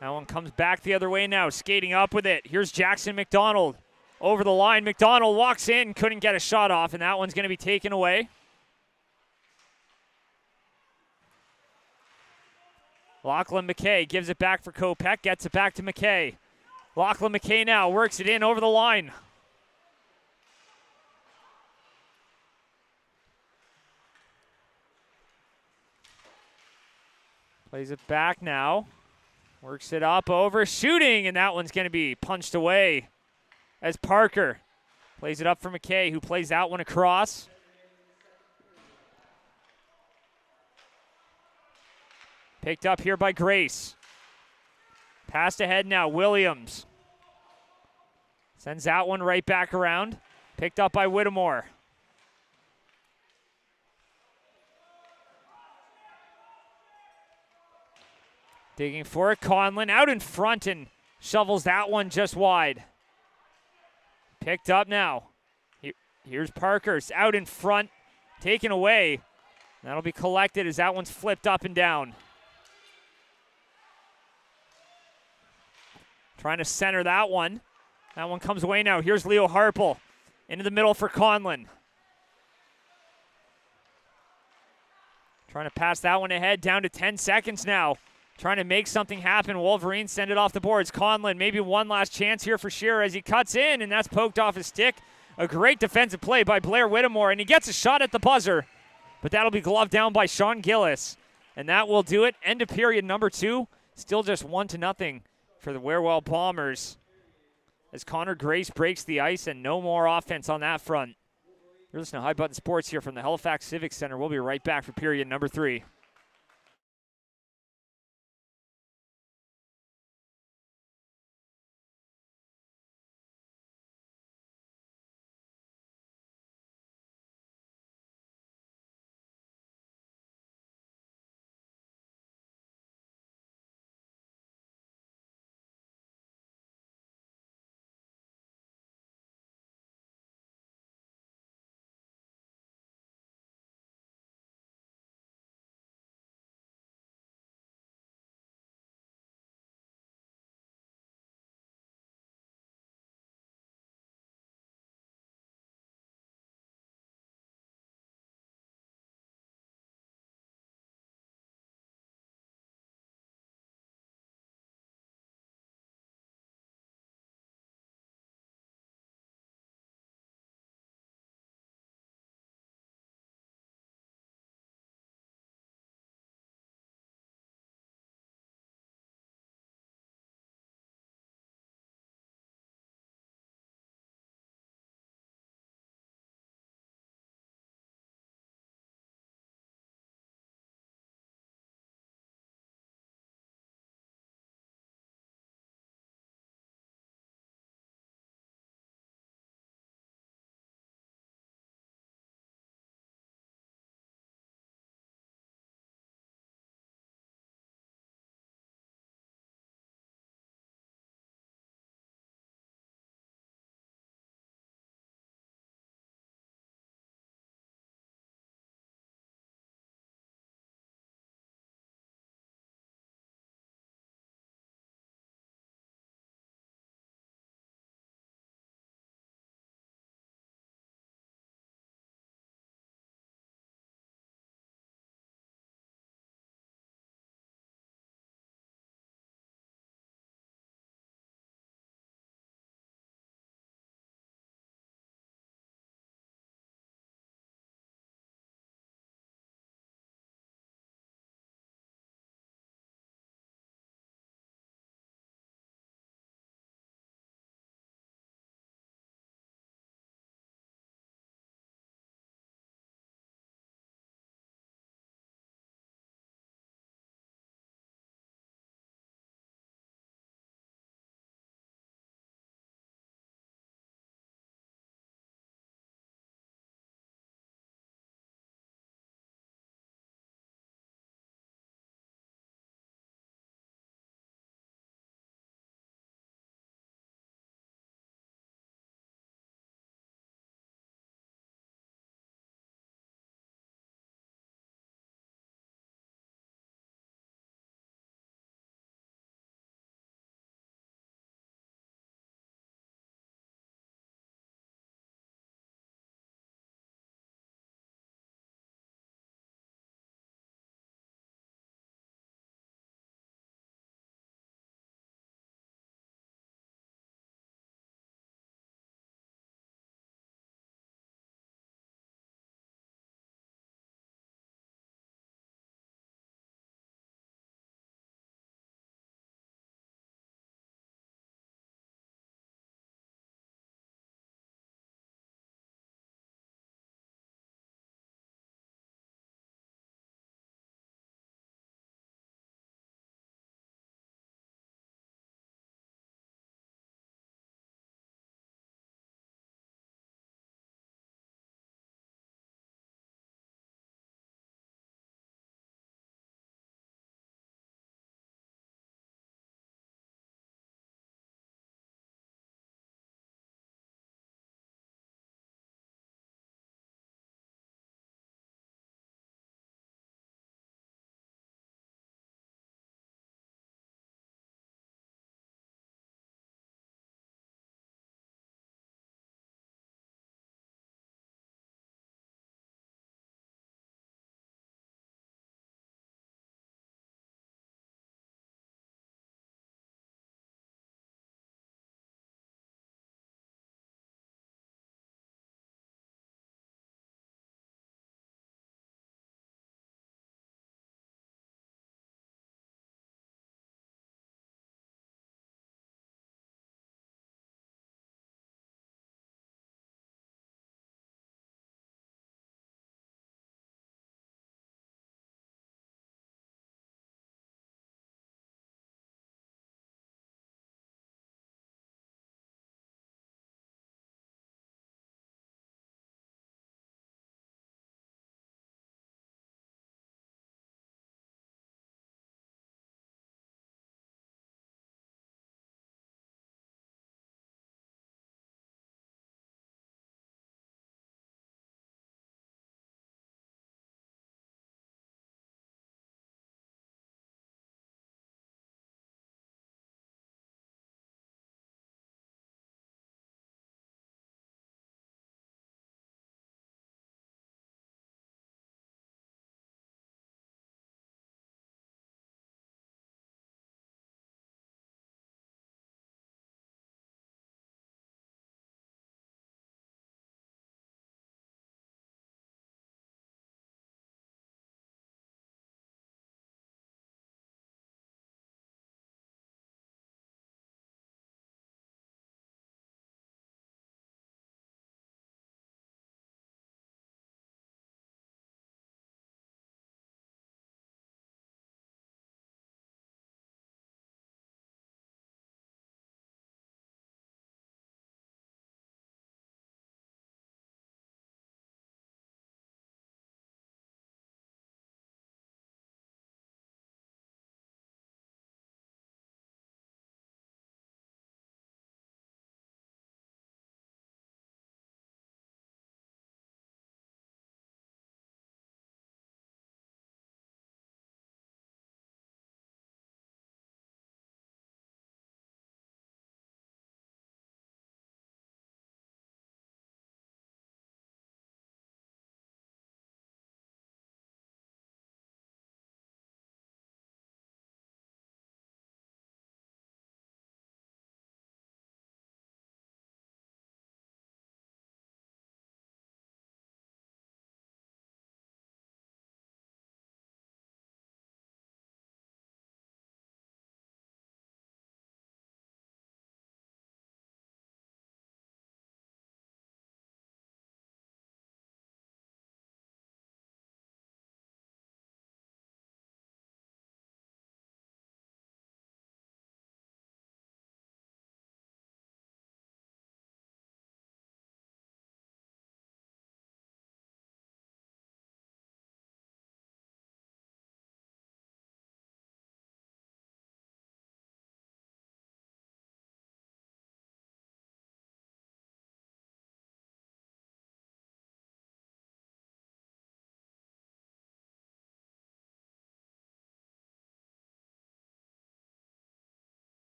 That one comes back the other way now, skating up with it. Here's Jackson McDonald over the line. McDonald walks in, couldn't get a shot off, and that one's going to be taken away. Lachlan McKay gives it back for Kopech, gets it back to McKay. Lachlan McKay now works it in over the line. Plays it back now. Works it up over, shooting, and that one's going to be punched away as Parker plays it up for McKay, who plays that one across. Picked up here by Grace. Passed ahead now, Williams. Sends that one right back around. Picked up by Whittemore. Digging for it, Conlon out in front and shovels that one just wide. Picked up now. Here's Parker's out in front, taken away. That'll be collected as that one's flipped up and down. Trying to center that one. That one comes away now. Here's Leo Harpel into the middle for Conlon. Trying to pass that one ahead, down to 10 seconds now. Trying to make something happen. Wolverines send it off the boards. Conlon, maybe one last chance here for Shearer as he cuts in, and that's poked off his stick. A great defensive play by Blair Whittemore, and he gets a shot at the buzzer. But that'll be gloved down by Sean Gillis. And that will do it. End of period number 2. Still just 1-0 for the WearWell Bombers. As Connor Grace breaks the ice and no more offense on that front. You're listening to High Button Sports here from the Halifax Civic Center. We'll be right back for period number 3.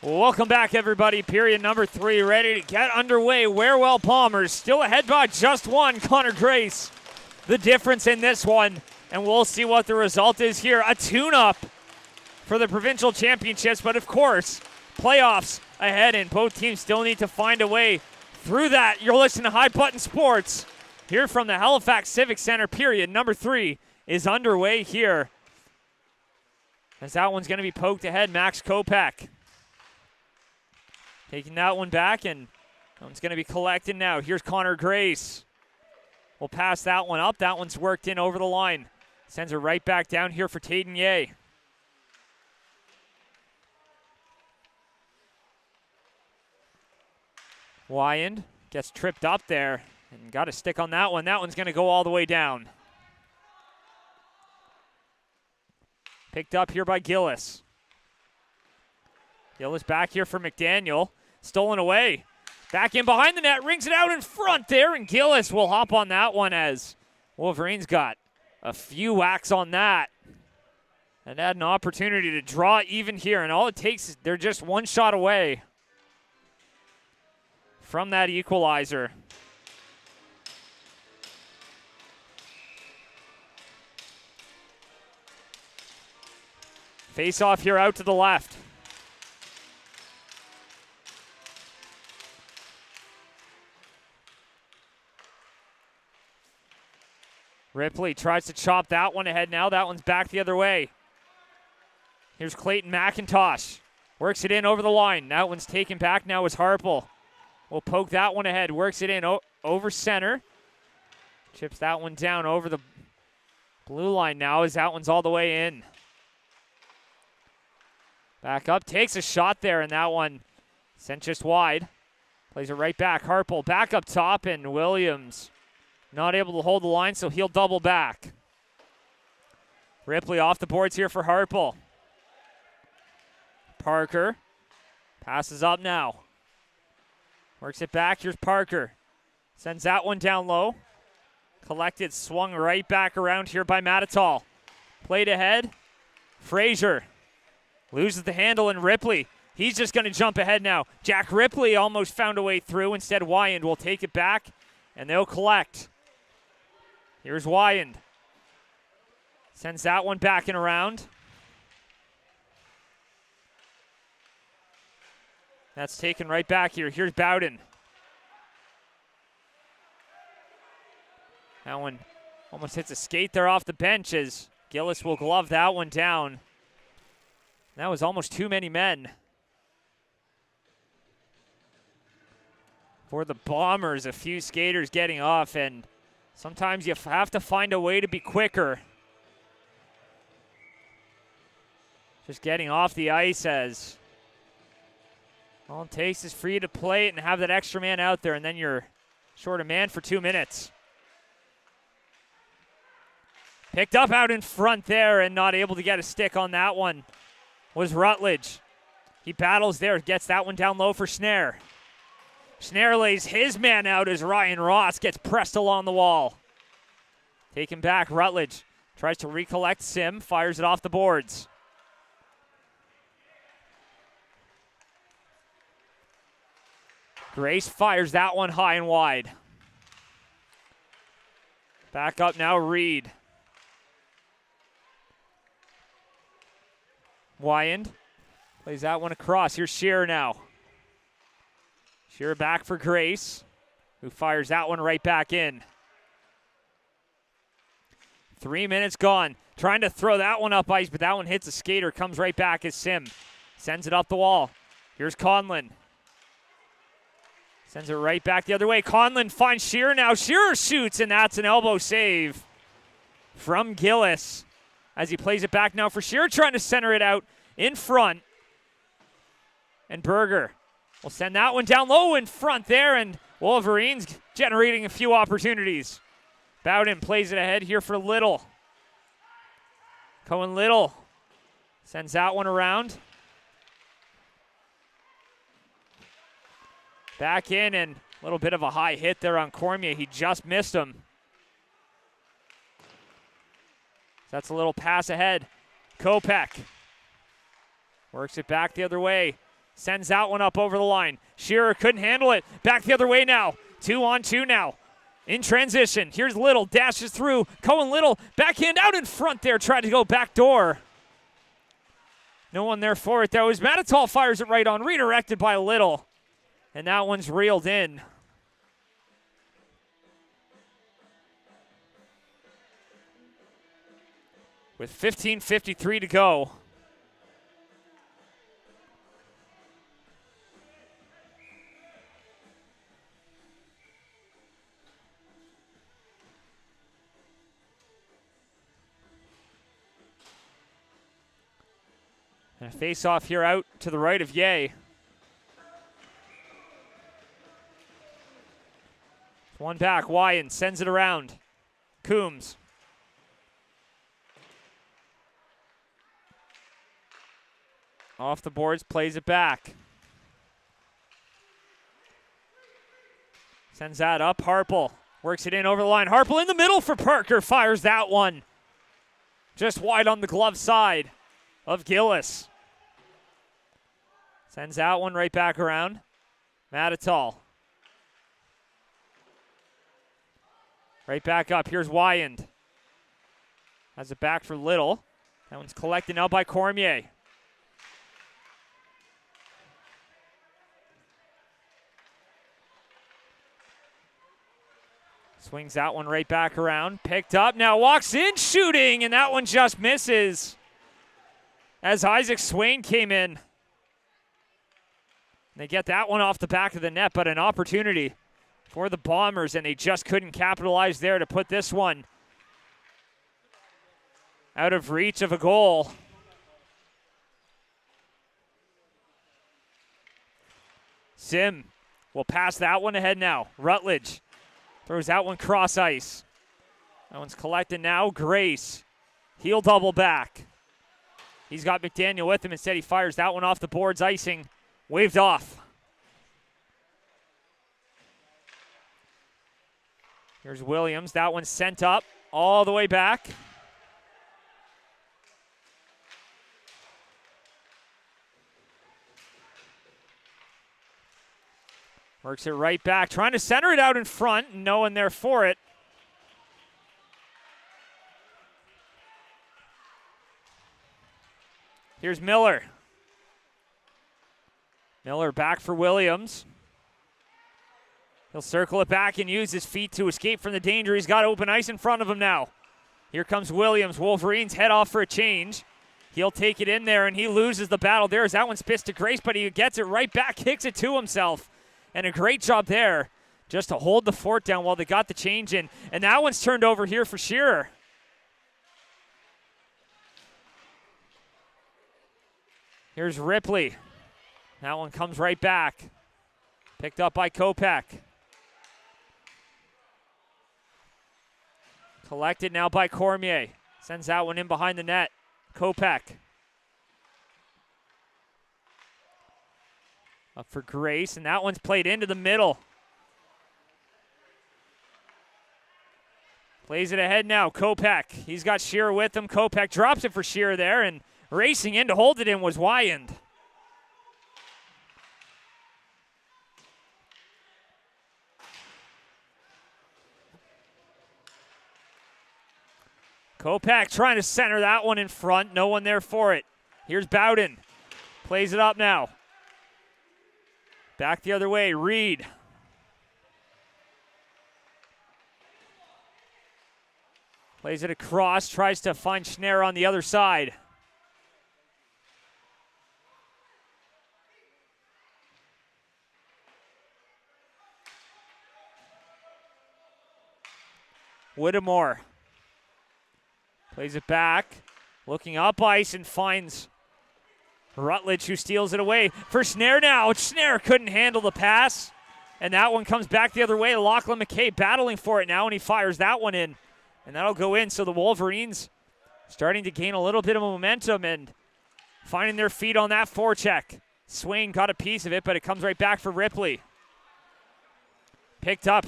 Welcome back, everybody. Period number 3 ready to get underway. WearWell Bombers still ahead by just one. Connor Grace, the difference in this one. And we'll see what the result is here. A tune-up for the provincial championships. But, of course, playoffs ahead, and both teams still need to find a way through that. You're listening to High Button Sports here from the Halifax Civic Center. Period number 3 is underway here. As that one's going to be poked ahead, Max Kopech. Taking that one back, and that one's going to be collected now. Here's Connor Grace. We'll pass that one up. That one's worked in over the line. Sends her right back down here for Tayden Ye. Wyand gets tripped up there and got a stick on that one. That one's going to go all the way down. Picked up here by Gillis. Gillis back here for McDaniel. Stolen away. Back in behind the net. Rings it out in front there. And Gillis will hop on that one as Wolverines got a few whacks on that. And had an opportunity to draw even here. And all it takes is they're just one shot away from that equalizer. Face off here out to the left. Ripley tries to chop that one ahead now. That one's back the other way. Here's Clayton McIntosh. Works it in over the line. That one's taken back now is Harple. We'll poke that one ahead. Works it in over center. Chips that one down over the blue line now as that one's all the way in. Back up. Takes a shot there, and that one sent just wide. Plays it right back. Harple back up top, and Williams not able to hold the line, so he'll double back. Ripley off the boards here for Harple. Parker passes up now. Works it back. Here's Parker. Sends that one down low. Collected, swung right back around here by Matatal. Played ahead. Frazier loses the handle, and Ripley, he's just going to jump ahead now. Jack Ripley almost found a way through. Instead, Wyand will take it back, and they'll collect. Here's Wyand. Sends that one back and around. That's taken right back here. Here's Bowden. That one almost hits a skate there off the bench as Gillis will glove that one down. That was almost too many men for the Bombers. A few skaters getting off, and sometimes you have to find a way to be quicker. Just getting off the ice as all it takes is for you to play it and have that extra man out there, and then you're short a man for 2 minutes. Picked up out in front there and not able to get a stick on that one was Rutledge. He battles there, gets that one down low for Snare. Snare lays his man out as Ryan Ross gets pressed along the wall. Taken back, Rutledge tries to recollect Sim, fires it off the boards. Grace fires that one high and wide. Back up now, Reed. Wyand plays that one across. Here's Shearer now. Shearer back for Grace, who fires that one right back in. 3 minutes gone. Trying to throw that one up ice, but that one hits a skater, comes right back as Sim. Sends it up the wall. Here's Conlon. Sends it right back the other way. Conlon finds Shearer now. Shearer shoots, and that's an elbow save from Gillis as he plays it back now for Shearer, trying to center it out in front. And Berger will send that one down low in front there, and Wolverines generating a few opportunities. Bowden plays it ahead here for Little. Cohen Little sends that one around. Back in, and a little bit of a high hit there on Cormier. He just missed him. That's a little pass ahead. Kopech works it back the other way. Sends that one up over the line. Shearer couldn't handle it. Back the other way now. 2-on-2 now. In transition. Here's Little. Dashes through. Cohen Little. Backhand out in front there. Tried to go back door. No one there for it, though. As Matatall fires it right on. Redirected by Little. And that one's reeled in. With 15:53 to go. And a face-off here out to the right of Yeh. One back, Wyan sends it around. Coombs. Off the boards, plays it back. Sends that up, Harple. Works it in over the line. Harple in the middle for Parker, fires that one. Just wide on the glove side of Gillis. Sends that one right back around. Matatall. Right back up. Here's Wyand. Has it back for Little. That one's collected now by Cormier. Swings that one right back around. Picked up. Now walks in shooting, and that one just misses. As Isaac Swain came in. They get that one off the back of the net, but an opportunity for the Bombers, and they just couldn't capitalize there to put this one out of reach of a goal. Sim will pass that one ahead now. Rutledge throws that one cross ice. That one's collected now. Grace. He'll double back. He's got McDaniel with him. Instead, he fires that one off the boards. Icing waved off. Here's Williams. That one's sent up all the way back. Works it right back. Trying to center it out in front. No one there for it. Here's Miller. Miller back for Williams. He'll circle it back and use his feet to escape from the danger. He's got open ice in front of him now. Here comes Williams. Wolverines head off for a change. He'll take it in there, and he loses the battle there. That one's spits to Grace, but he gets it right back, kicks it to himself. And a great job there just to hold the fort down while they got the change in. And that one's turned over here for Shearer. Here's Ripley. That one comes right back. Picked up by Kopech. Collected now by Cormier. Sends that one in behind the net. Kopech. Up for Grace, and that one's played into the middle. Plays it ahead now. Kopech. He's got Shearer with him. Kopech drops it for Shearer there, and racing in to hold it in was Wyand. Kopech trying to center that one in front. No one there for it. Here's Bowden. Plays it up now. Back the other way. Reed. Plays it across. Tries to find Schnarr on the other side. Whittemore. Plays it back, looking up ice and finds Rutledge, who steals it away for Schnarr now. Schnarr couldn't handle the pass, and that one comes back the other way. Lachlan McKay battling for it now, and he fires that one in, and that'll go in. So the Wolverines starting to gain a little bit of momentum and finding their feet on that forecheck. Swain got a piece of it, but it comes right back for Ripley. Picked up.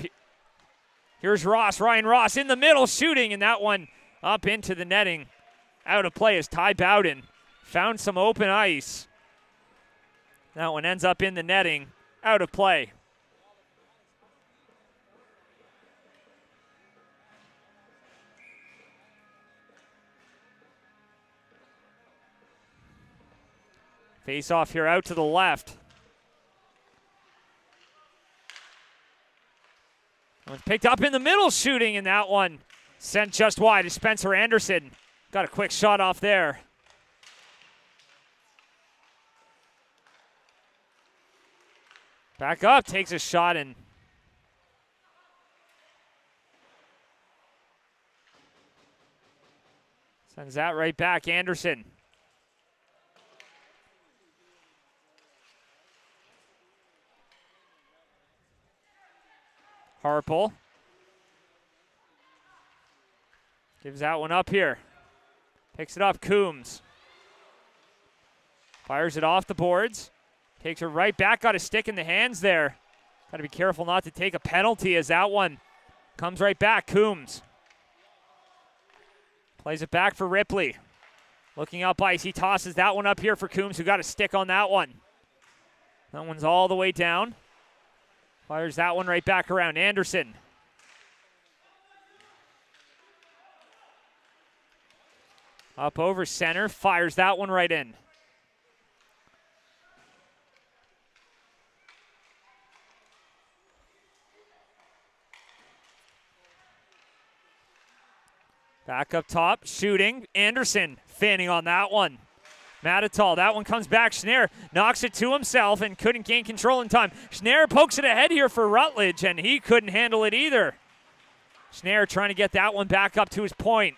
Here's Ross, Ryan Ross in the middle shooting, and that one up into the netting. Out of play as Ty Bowden found some open ice. That one ends up in the netting, out of play. Face off here out to the left. One's picked up in the middle shooting, and that one sent just wide to Spencer Anderson. Got a quick shot off there. Back up, takes a shot and sends that right back, Anderson. Harple gives that one up here. Picks it up, Coombs. Fires it off the boards. Takes her right back, got a stick in the hands there. Got to be careful not to take a penalty as that one comes right back, Coombs. Plays it back for Ripley. Looking up ice, he tosses that one up here for Coombs, who got a stick on that one. That one's all the way down. Fires that one right back around. Anderson. Up over center, fires that one right in. Back up top, shooting. Anderson fanning on that one. Matatal, that one comes back. Schneier knocks it to himself and couldn't gain control in time. Schneier pokes it ahead here for Rutledge, and he couldn't handle it either. Schneier trying to get that one back up to his point.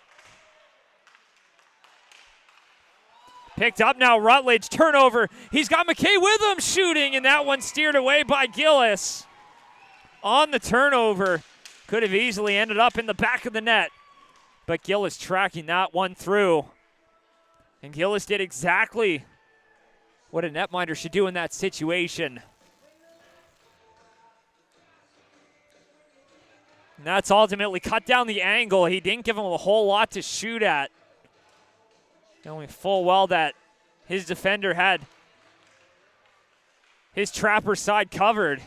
Picked up now, Rutledge, turnover. He's got McKay with him shooting, and that one steered away by Gillis. On the turnover, could have easily ended up in the back of the net. But Gillis tracking that one through. And Gillis did exactly what a netminder should do in that situation. And that's ultimately cut down the angle. He didn't give him a whole lot to shoot at. Knowing full well that his defender had his trapper side covered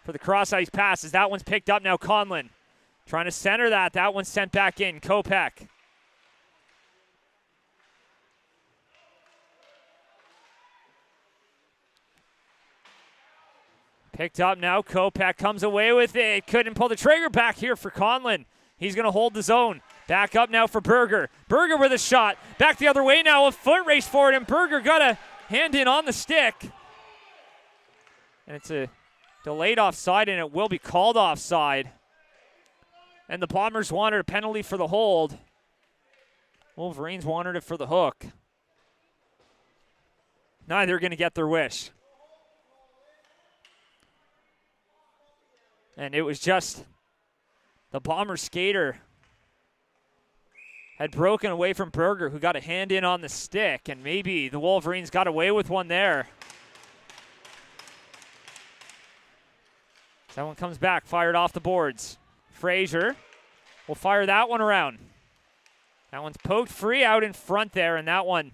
for the cross-ice passes. That one's picked up now, Conlon. Trying to center that. That one's sent back in. Kopech. Picked up now. Kopech comes away with it. Couldn't pull the trigger back here for Conlon. He's going to hold the zone. Back up now for Berger. Berger with a shot. Back the other way now. A foot race for it, and Berger got a hand in on the stick. And it's a delayed offside, and it will be called offside. And the Bombers wanted a penalty for the hold. Wolverines wanted it for the hook. Neither are going to get their wish. And it was just the Bomber skater had broken away from Berger, who got a hand in on the stick, and maybe the Wolverines got away with one there. That one comes back, fired off the boards. Frazier will fire that one around. That one's poked free out in front there, and that one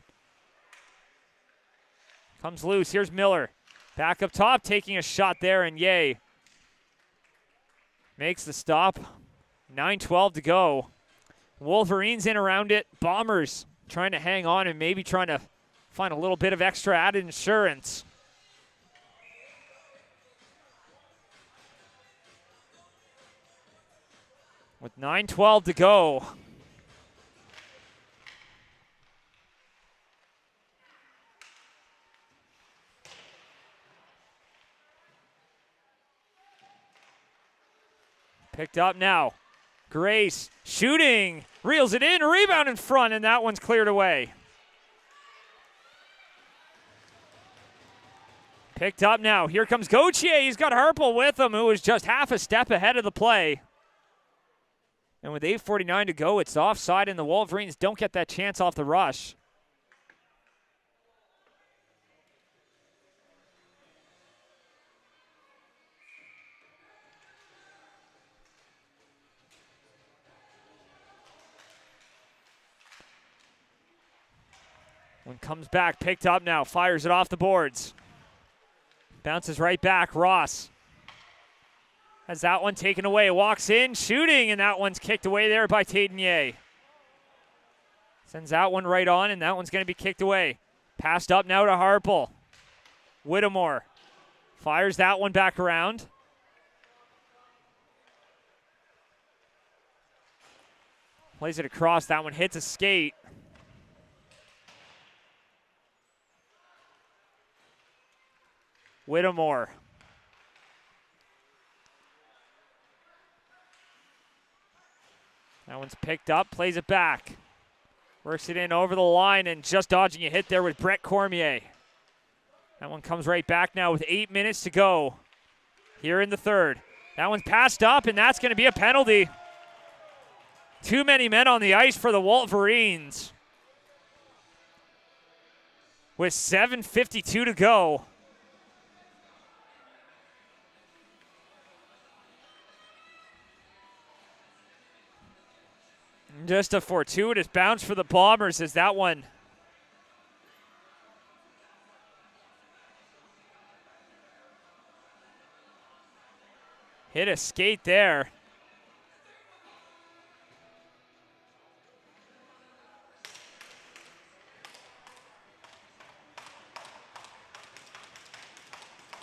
comes loose. Here's Miller. Back up top, taking a shot there, and Yay makes the stop. 9:12 to go. Wolverines in around it. Bombers trying to hang on and maybe trying to find a little bit of extra added insurance. With 9:12 to go. Picked up now. Grace shooting, reels it in, rebound in front, and that one's cleared away. Picked up now. Here comes Gauthier. He's got Harple with him, who is just half a step ahead of the play. And with 8:49 to go, it's offside, and the Wolverines don't get that chance off the rush. One comes back, picked up now, fires it off the boards. Bounces right back. Ross has that one taken away. Walks in, shooting, and that one's kicked away there by Taitanier. Sends that one right on, and that one's going to be kicked away. Passed up now to Harple. Whittemore fires that one back around. Plays it across. That one hits a skate. Whittemore. That one's picked up. Plays it back. Works it in over the line and just dodging a hit there with Brett Cormier. That one comes right back now with 8 minutes to go here in the third. That one's passed up, and that's going to be a penalty. Too many men on the ice for the Wolverines. With 7:52 to go. Just a fortuitous bounce for the Bombers as that one hit a skate there.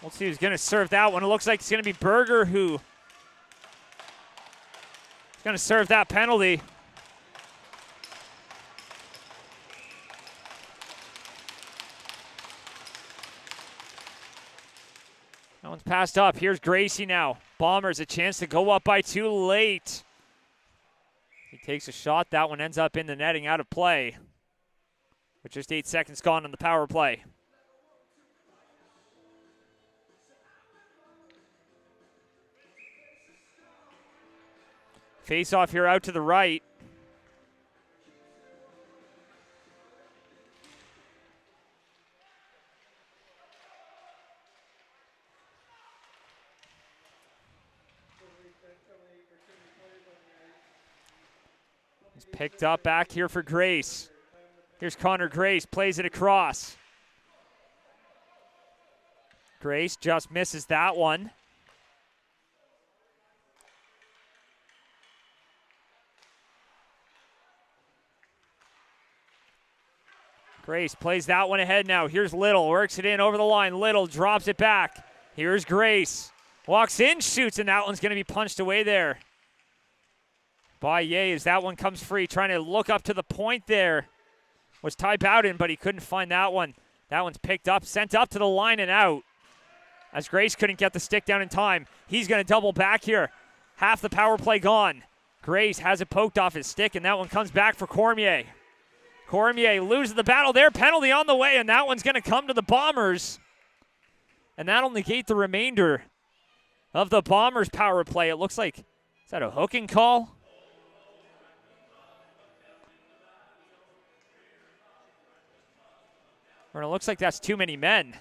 We'll see who's going to serve that one. It looks like it's going to be Berger who is going to serve that penalty. That one's passed up. Here's Gracie now. Bombers a chance to go up by 2 late. He takes a shot. That one ends up in the netting, out of play. With just 8 seconds gone on the power play. Face off here out to the right. He's picked up back here for Grace. Here's Connor Grace, plays it across. Grace just misses that one. Grace plays that one ahead now. Here's Little, works it in over the line. Little drops it back. Here's Grace. Walks in, shoots, and that one's going to be punched away there by Ye as that one comes free. Trying to look up to the point there was Ty Bowden, but he couldn't find that one. That one's picked up, sent up to the line and out as Grace couldn't get the stick down in time. He's going to double back here. Half the power play gone. Grace has it poked off his stick, and that one comes back for Cormier. Cormier loses the battle there. Penalty on the way, and that one's going to come to the Bombers. And that'll negate the remainder of the Bombers' power play. It looks like, is that a hooking call? Or it looks like that's too many men.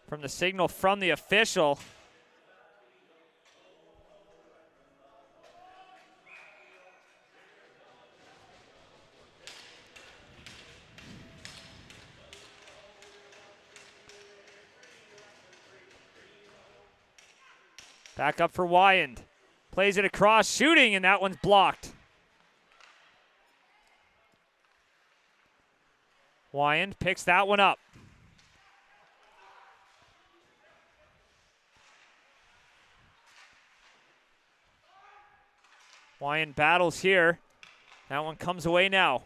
From the signal from the official. Back up for Wyand. Plays it across, shooting, and that one's blocked. Wyand picks that one up. Wyand battles here. That one comes away now.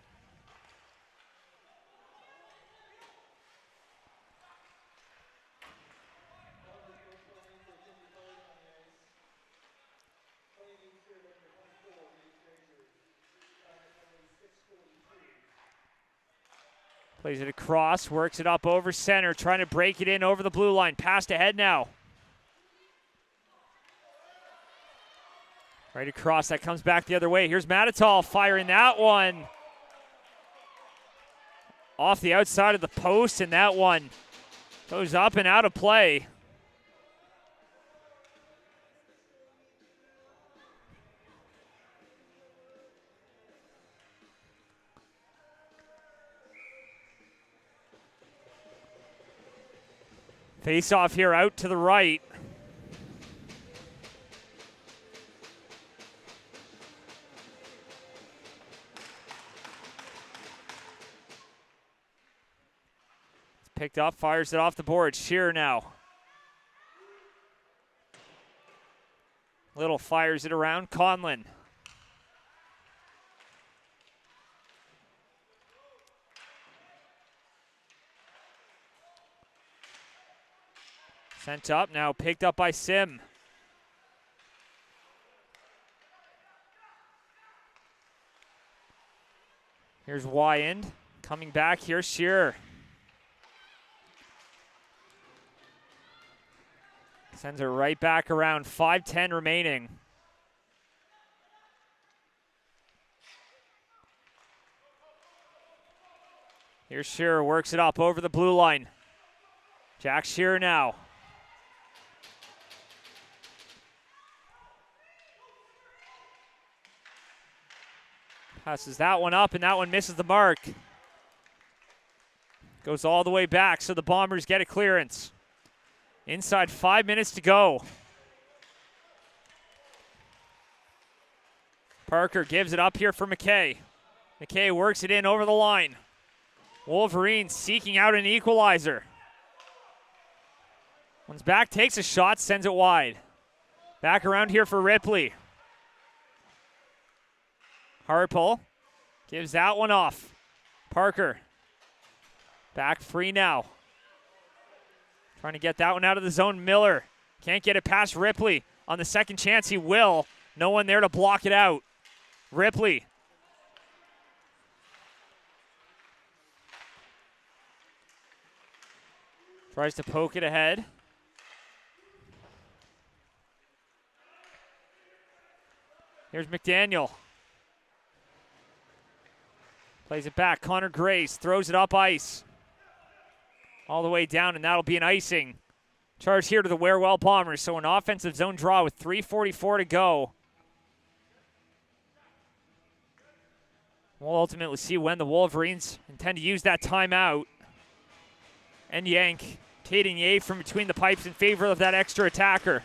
Plays it across, works it up over center, trying to break it in over the blue line. Passed ahead now. Right across, that comes back the other way. Here's Matatall firing that one off the outside of the post, and that one goes up and out of play. Face off here out to the right. It's picked up, fires it off the board. Shearer now. Little fires it around. Conlon. Sent up, now picked up by Sim. Here's Wyand. Coming back, here's Shearer. Sends it right back around, 5:10 remaining. Here's Shearer, works it up over the blue line. Jack Shearer now. Passes that one up, and that one misses the mark. Goes all the way back, so the Bombers get a clearance. Inside 5 minutes to go. Parker gives it up here for McKay. McKay works it in over the line. Wolverines seeking out an equalizer. One's back, takes a shot, sends it wide. Back around here for Ripley. Harpel gives that one off. Parker back free now. Trying to get that one out of the zone. Miller can't get it past Ripley. On the second chance, he will. No one there to block it out. Ripley. Tries to poke it ahead. Here's McDaniel. Plays it back. Connor Grace throws it up ice. All the way down, and that'll be an icing. Charge here to the WearWell Bombers. So an offensive zone draw with 3:44 to go. We'll ultimately see when the Wolverines intend to use that timeout. And yank Tatum Ye from between the pipes in favor of that extra attacker.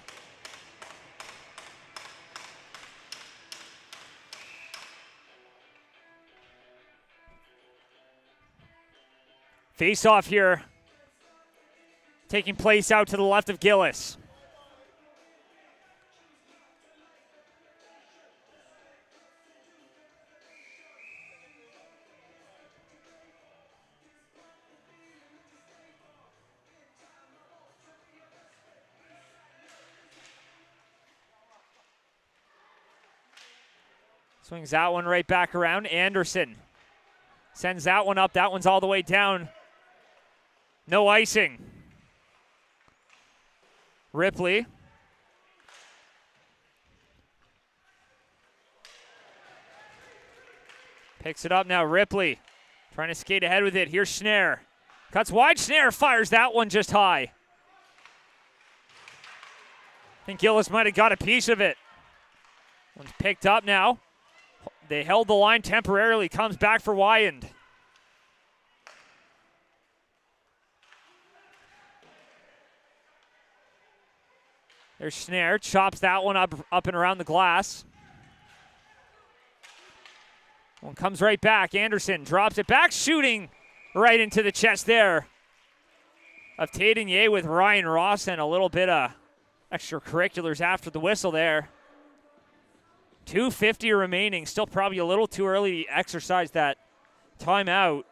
Face off here, taking place out to the left of Gillis. Swings that one right back around. Anderson sends that one up. That one's all the way down. No icing. Ripley. Picks it up now. Ripley trying to skate ahead with it. Here's Schnarr. Cuts wide. Schnarr fires that one just high. I think Gillis might have got a piece of it. One's picked up now. They held the line temporarily. Comes back for Wyand. There's Schnarr, chops that one up and around the glass. One comes right back. Anderson drops it back, shooting right into the chest there of Tatum Ye with Ryan Ross, and a little bit of extracurriculars after the whistle there. 2:50 remaining. Still probably a little too early to exercise that timeout.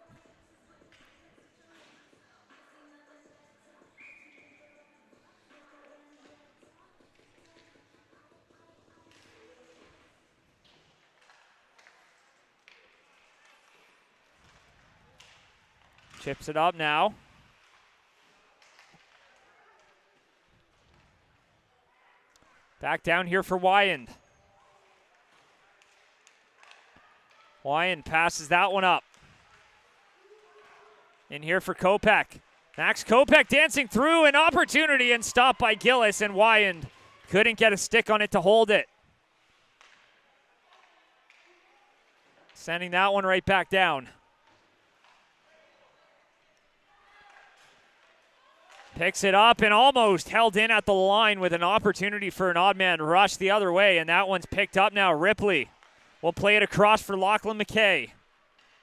Chips it up now. Back down here for Wyand. Wyand passes that one up. In here for Kopech. Max Kopech dancing through an opportunity and stopped by Gillis, and Wyand couldn't get a stick on it to hold it. Sending that one right back down. Picks it up and almost held in at the line with an opportunity for an odd man rush the other way, and that one's picked up now. Ripley will play it across for Lachlan McKay.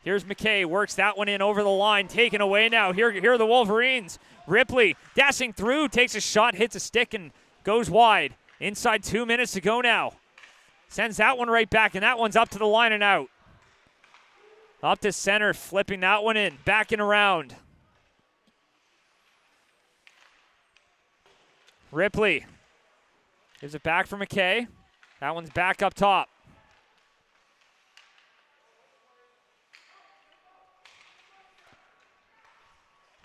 Here's McKay, works that one in over the line, taken away now. Here are the Wolverines. Ripley dashing through, takes a shot, hits a stick, and goes wide. Inside 2 minutes to go now. Sends that one right back, and that one's up to the line and out. Up to center, flipping that one in, back and around. Ripley gives it back for McKay. That one's back up top.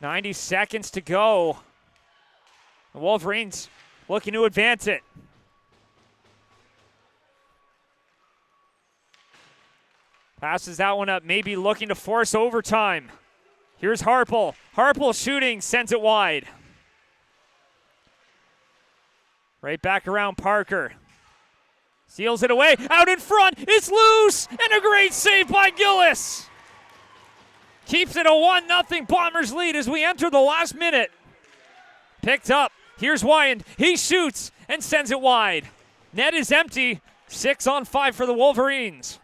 .90 seconds to go. The Wolverines looking to advance it. Passes that one up, maybe looking to force overtime. Here's Harpel. Harpel shooting, sends it wide. Right back around Parker. Seals it away, out in front, it's loose, and a great save by Gillis. Keeps it a 1-0 Bombers lead as we enter the last minute. Picked up, here's Wyand, he shoots and sends it wide. Net is empty, 6 on 5 for the Wolverines.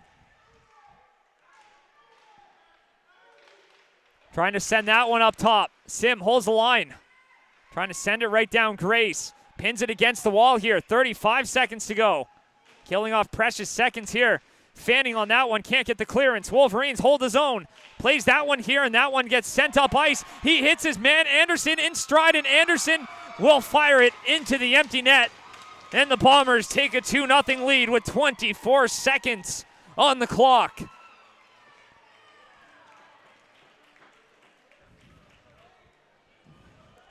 Trying to send that one up top. Sim holds the line. Trying to send it right down Grace. Pins it against the wall here. 35 seconds to go. Killing off precious seconds here. Fanning on that one. Can't get the clearance. Wolverines hold his own. Plays that one here, and that one gets sent up ice. He hits his man, Anderson, in stride, and Anderson will fire it into the empty net. And the Bombers take a 2-0 lead with 24 seconds on the clock.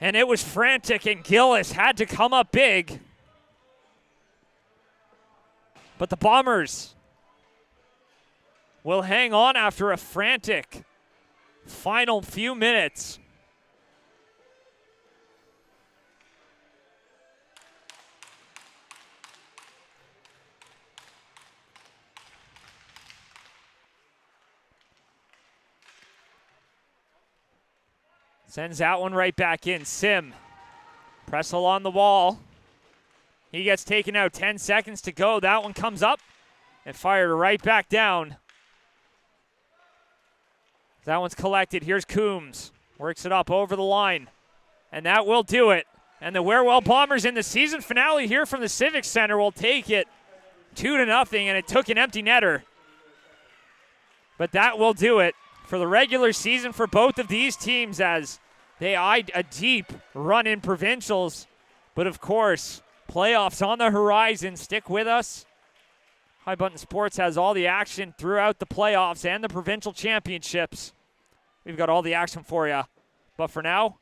And it was frantic, and Gillis had to come up big. But the Bombers will hang on after a frantic final few minutes. Sends that one right back in. Sim. Pressel on the wall. He gets taken out. 10 seconds to go. That one comes up and fired right back down. That one's collected. Here's Coombs. Works it up over the line. And that will do it. And the WearWell Bombers in the season finale here from the Civic Center will take it 2-0, and it took an empty netter. But that will do it for the regular season for both of these teams as they eyed a deep run in provincials. But of course, playoffs on the horizon. Stick with us. High Button Sports has all the action throughout the playoffs and the provincial championships. We've got all the action for you. But for now,